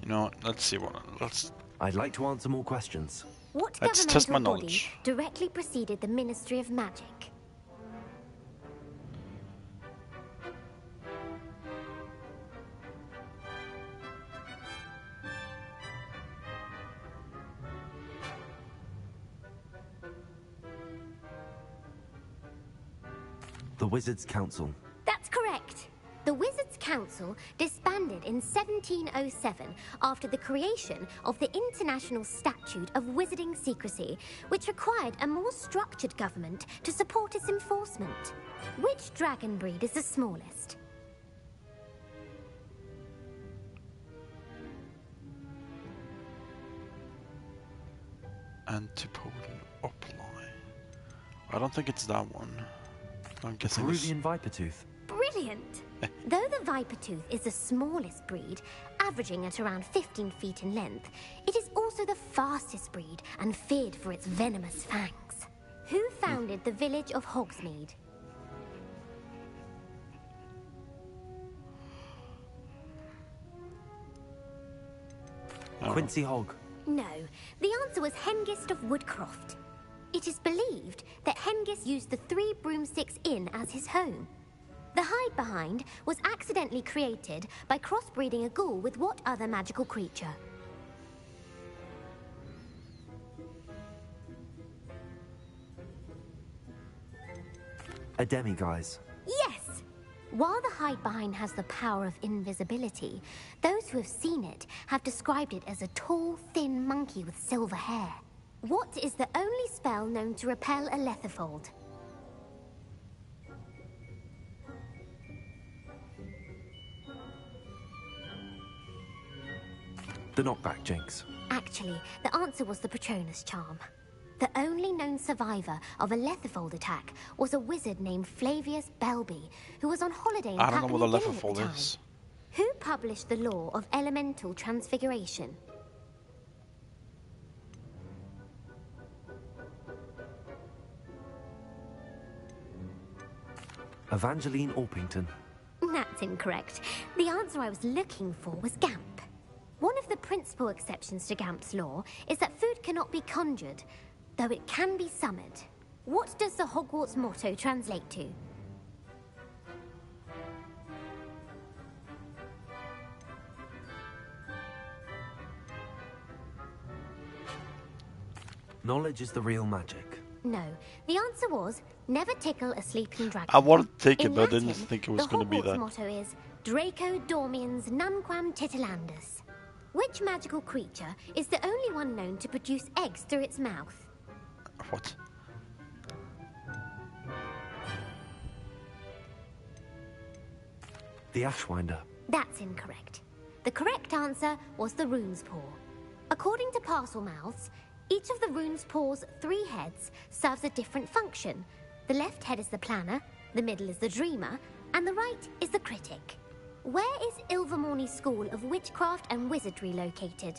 You know what? Let's see what. I'd like to answer more questions. What Let's test my governmental body knowledge. directly preceded the Ministry of Magic? The Wizards' Council. That's correct. The Wizards' Council disbanded in 1707 after the creation of the International Statute of Wizarding Secrecy, which required a more structured government to support its enforcement. Which dragon breed is the smallest? Antipodal Opli. I don't think it's that one. I'm guessing Peruvian Vipertooth. Brilliant! Though the Vipertooth is the smallest breed, averaging at around 15 feet in length, it is also the fastest breed and feared for its venomous fangs. Who founded the village of Hogsmeade? Quincy Hogg. No, the answer was Hengist of Woodcroft. It is believed that Hengist used the 3 Broomsticks Inn as his home. The hide-behind was accidentally created by crossbreeding a ghoul with what other magical creature? A demiguise. Yes! While the hide-behind has the power of invisibility, those who have seen it have described it as a tall, thin monkey with silver hair. What is the only spell known to repel a lethifold? The Knockback Jinx. Actually, the answer was the Patronus Charm. The only known survivor of a lethifold attack was a wizard named Flavius Belby, who was on holiday in I don't know what a Papua New Guinea at the Lethifold time. is. Who published the law of elemental transfiguration? Evangeline Orpington. That's incorrect. The answer I was looking for was Gamp. One of the principal exceptions to Gamp's law is that food cannot be conjured, though it can be summoned. What does the Hogwarts motto translate to? Knowledge is the real magic. No, the answer was never tickle a sleeping dragon. I wanted to take it, In but I didn't Latin, think it was the going to be Hogwarts that. motto is Draco Dormiens Nunquam Titilandus. Which magical creature is the only one known to produce eggs through its mouth? What? The Ashwinder. That's incorrect. The correct answer was the Rune's Paw. According to parcel mouths, each of the rune's paws' 3 heads serves a different function. The left head is the planner, the middle is the dreamer, and the right is the critic. Where is Ilvermorny School of Witchcraft and Wizardry located?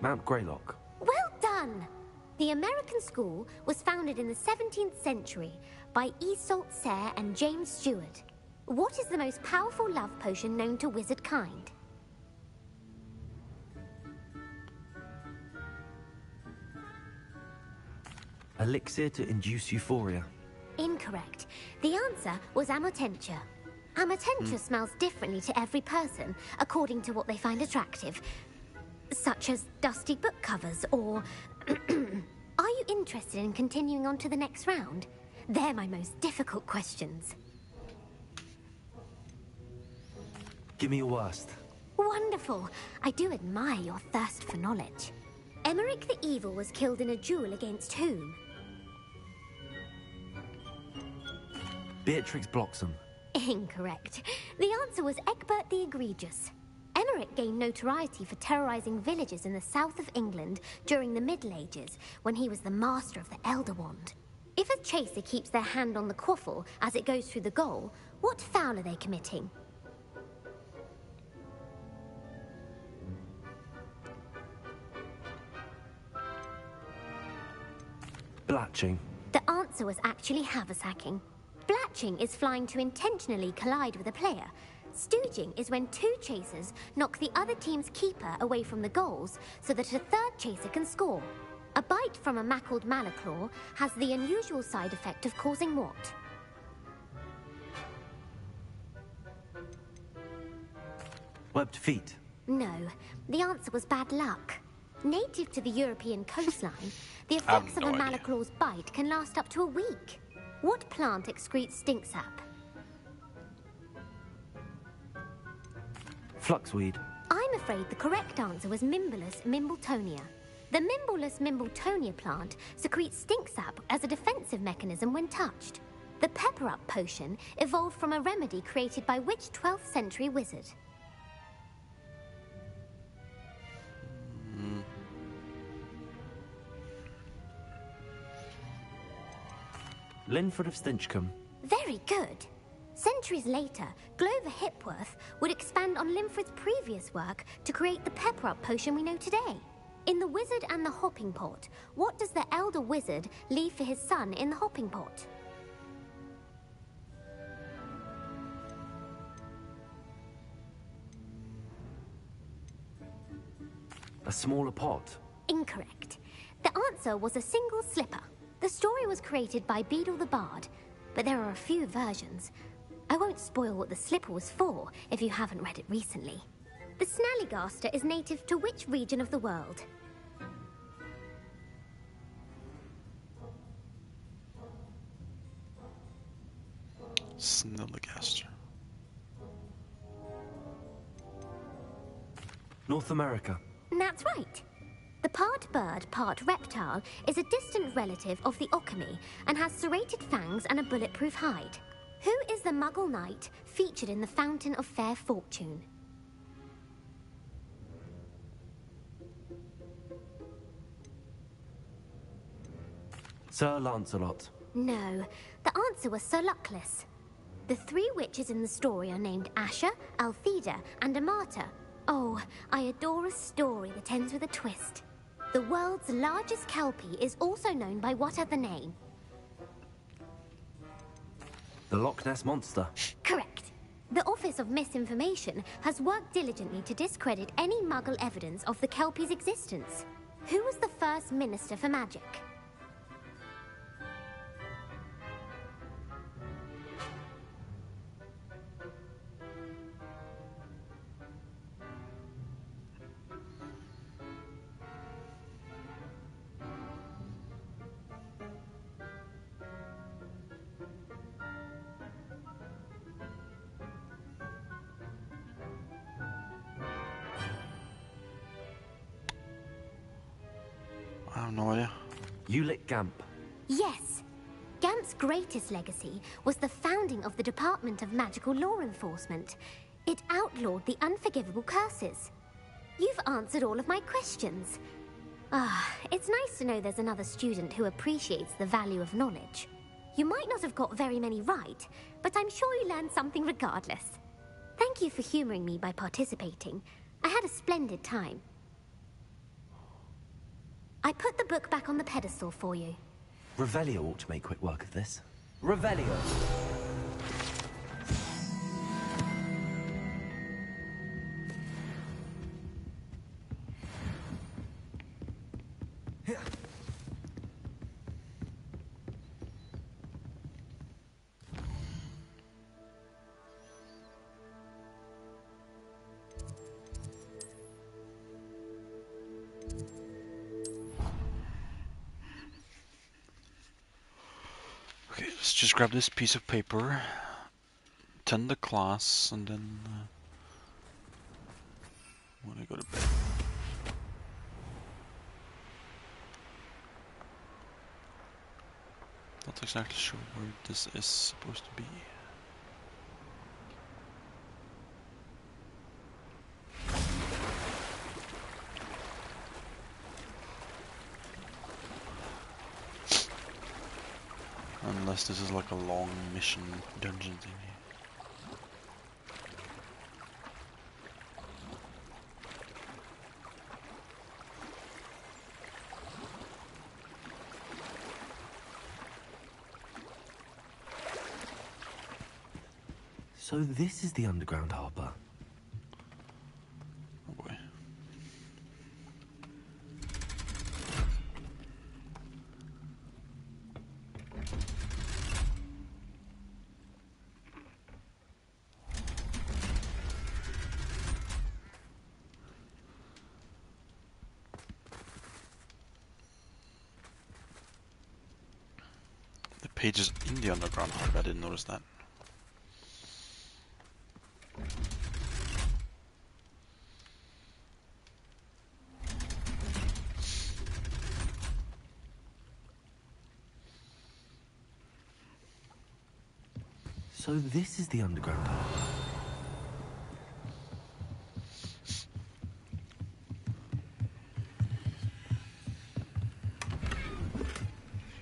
Mount Greylock. Well done! The American school was founded in the 17th century by Iseult Sayre and James Stewart. What is the most powerful love potion known to wizard kind? Elixir to induce euphoria. Incorrect. The answer was Amotentia. Amotentia smells differently to every person, according to what they find attractive, such as dusty book covers or... Are you interested in continuing on to the next round? They're my most difficult questions. Give me your worst. Wonderful. I do admire your thirst for knowledge. Emmerich the Evil was killed in a duel against whom? Beatrix Bloxham. Incorrect. The answer was Egbert the Egregious. Emmerich gained notoriety for terrorizing villages in the south of England during the Middle Ages, when he was the master of the Elder Wand. If a chaser keeps their hand on the quaffle as it goes through the goal, what foul are they committing? Blatching. The answer was actually haversacking. Blatching is flying to intentionally collide with a player. Stooging is when 2 chasers knock the other team's keeper away from the goals so that a 3rd chaser can score. A bite from a mackled malaclaw has the unusual side effect of causing what? Webbed feet. No, the answer was bad luck. Native to the European coastline, the effects of a malaclaw's bite can last up to a week. What plant excretes stink sap? Fluxweed. I'm afraid the correct answer was Mimbulus mimbletonia. The Mimbulus mimbletonia plant secretes stink sap as a defensive mechanism when touched. The pepper-up potion evolved from a remedy created by which 12th century wizard? Linford of Stinchcombe. Very good. Centuries later, Glover Hipworth would expand on Linford's previous work to create the pepper-up potion we know today. In The Wizard and the Hopping Pot, what does the elder wizard leave for his son in the hopping pot? A smaller pot. Incorrect. The answer was a single slipper. The story was created by Beadle the Bard, but there are a few versions. I won't spoil what the slipper was for if you haven't read it recently. The Snallygaster is native to which region of the world? Snallygaster. North America. That's right. The part bird, part reptile is a distant relative of the Occamy and has serrated fangs and a bulletproof hide. Who is the Muggle knight featured in the Fountain of Fair Fortune? Sir Lancelot. No, the answer was Sir Luckless. The 3 witches in the story are named Asher, Altheda, and Amata. Oh, I adore a story that ends with a twist. The world's largest kelpie is also known by what other name? The Loch Ness Monster. Correct. The Office of Misinformation has worked diligently to discredit any Muggle evidence of the kelpie's existence. Who was the first Minister for Magic? I have no idea. Ulick Gamp. Yes. Gamp Voldemort's greatest legacy was the founding of the Department of Magical Law Enforcement. It outlawed the unforgivable curses. You've answered all of my questions. It's nice to know there's another student who appreciates the value of knowledge. You might not have got very many right, but I'm sure you learned something regardless. Thank you for humoring me by participating. I had a splendid time. I put the book back on the pedestal for you. Revelio ought to make quick work of this. Revelio. Okay, let's just grab this piece of paper, attend the class, and then when I go to bed. Not exactly sure where this is supposed to be. Unless this is like a long mission dungeon thingy. So this is the underground harbour. Oh boy. The pages in the underground harbour, I didn't notice that. So this is the underground harbour.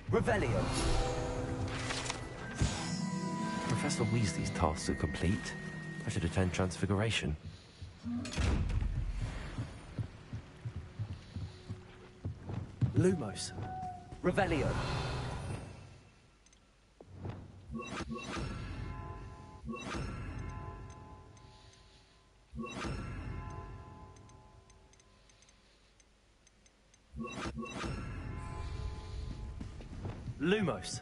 Revelio. Professor Weasley's tasks are complete. I should attend Transfiguration. Lumos. Revelio. Lumos.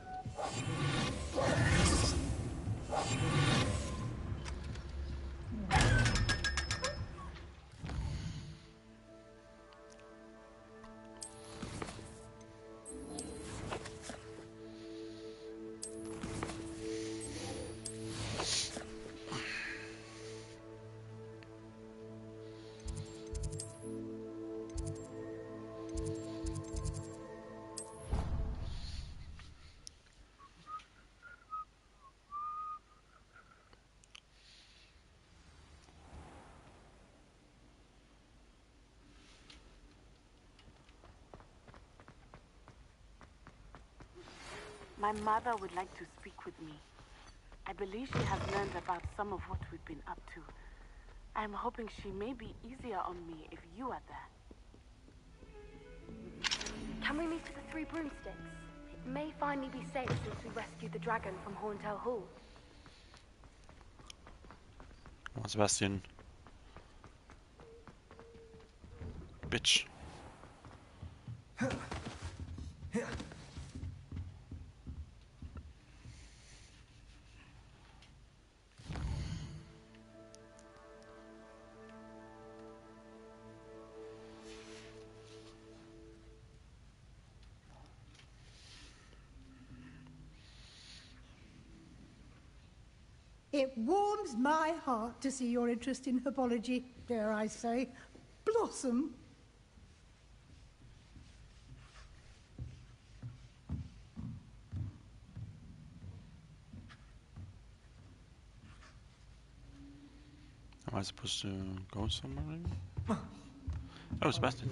My mother would like to speak with me. I believe she has learned about some of what we've been up to. I'm hoping she may be easier on me if you are there. Can we meet at the Three Broomsticks? It may finally be safe since we rescued the dragon from Horntail Hall. Come on, Sebastian. Bitch. It warms my heart to see your interest in herbology, dare I say, blossom. Am I supposed to go somewhere? Maybe? Oh, Sebastian.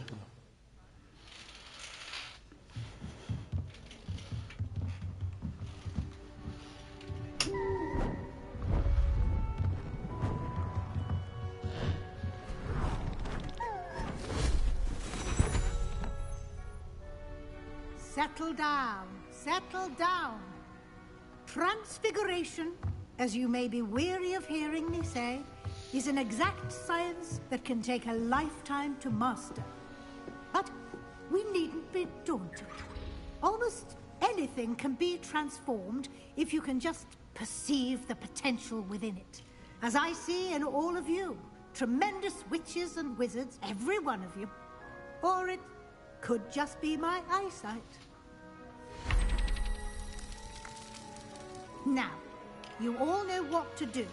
Settle down, settle down. Transfiguration, as you may be weary of hearing me say, is an exact science that can take a lifetime to master. But we needn't be daunted. Almost anything can be transformed if you can just perceive the potential within it. As I see in all of you, tremendous witches and wizards, every one of you. Or it could just be my eyesight. Now, you all know what to do.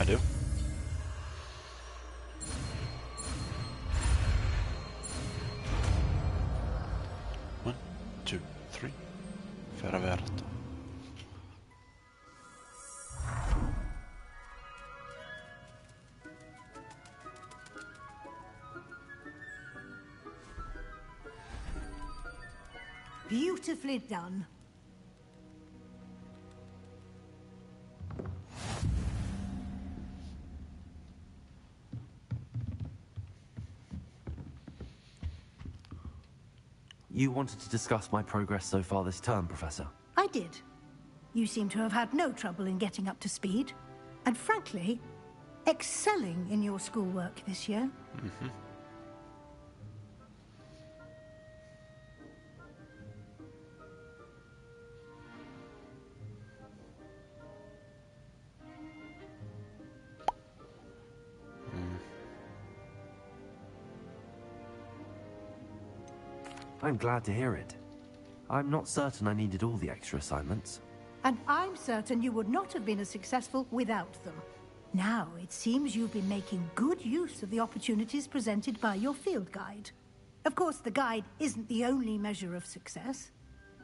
I do. One, two, three. Ferverta. Beautifully done. You wanted to discuss my progress so far this term, Professor? I did. You seem to have had no trouble in getting up to speed. And frankly, excelling in your schoolwork this year. Mm-hmm. I'm glad to hear it. I'm not certain I needed all the extra assignments. And I'm certain you would not have been as successful without them. Now, it seems you've been making good use of the opportunities presented by your field guide. Of course, the guide isn't the only measure of success.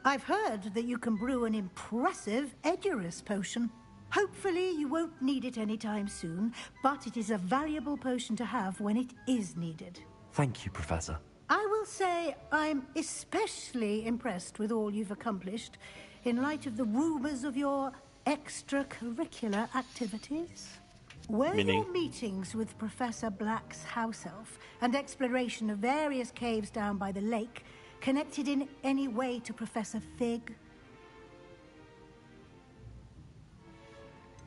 I've heard that you can brew an impressive Edurus potion. Hopefully, you won't need it anytime soon, but it is a valuable potion to have when it is needed. Thank you, Professor. I will say I'm especially impressed with all you've accomplished in light of the rumors of your extracurricular activities. Were your meetings with Professor Black's house elf and exploration of various caves down by the lake connected in any way to Professor Fig?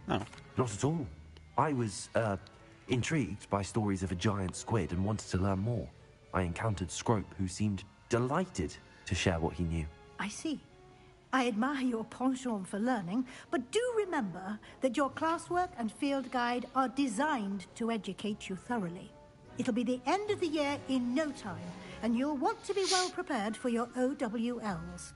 No. Not at all. I was, intrigued by stories of a giant squid and wanted to learn more. I encountered Scrope, who seemed delighted to share what he knew. I see. I admire your penchant for learning, but do remember that your classwork and field guide are designed to educate you thoroughly. It'll be the end of the year in no time, and you'll want to be well prepared for your OWLs.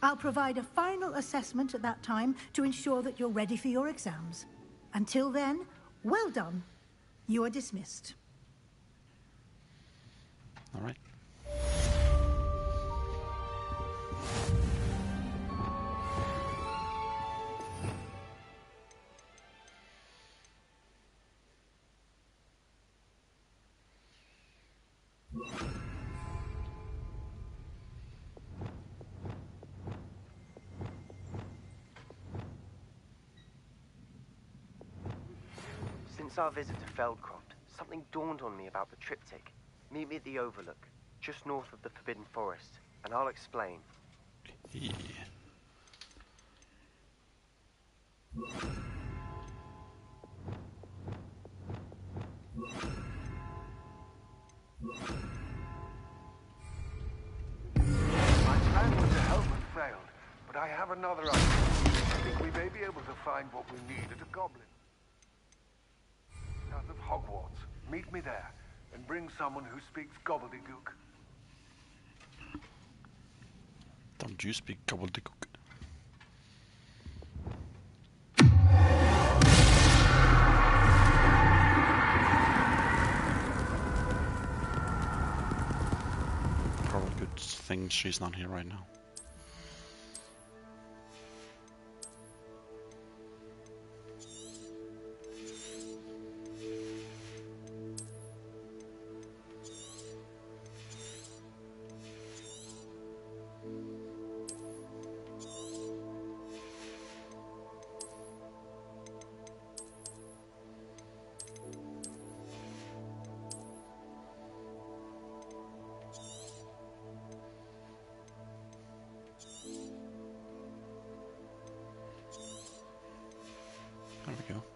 I'll provide a final assessment at that time to ensure that you're ready for your exams. Until then, well done. You are dismissed. All right. Since our visit to Feldcroft, something dawned on me about the triptych. Meet me at the Overlook, just north of the Forbidden Forest, and I'll explain. Yeah. My plan was to help and failed, but I have another idea. I think we may be able to find what we need at a goblin. South of Hogwarts. Meet me there, and bring someone who speaks gobbledygook. Don't you speak gobbledygook? Probably good thing she's not here right now. There we go.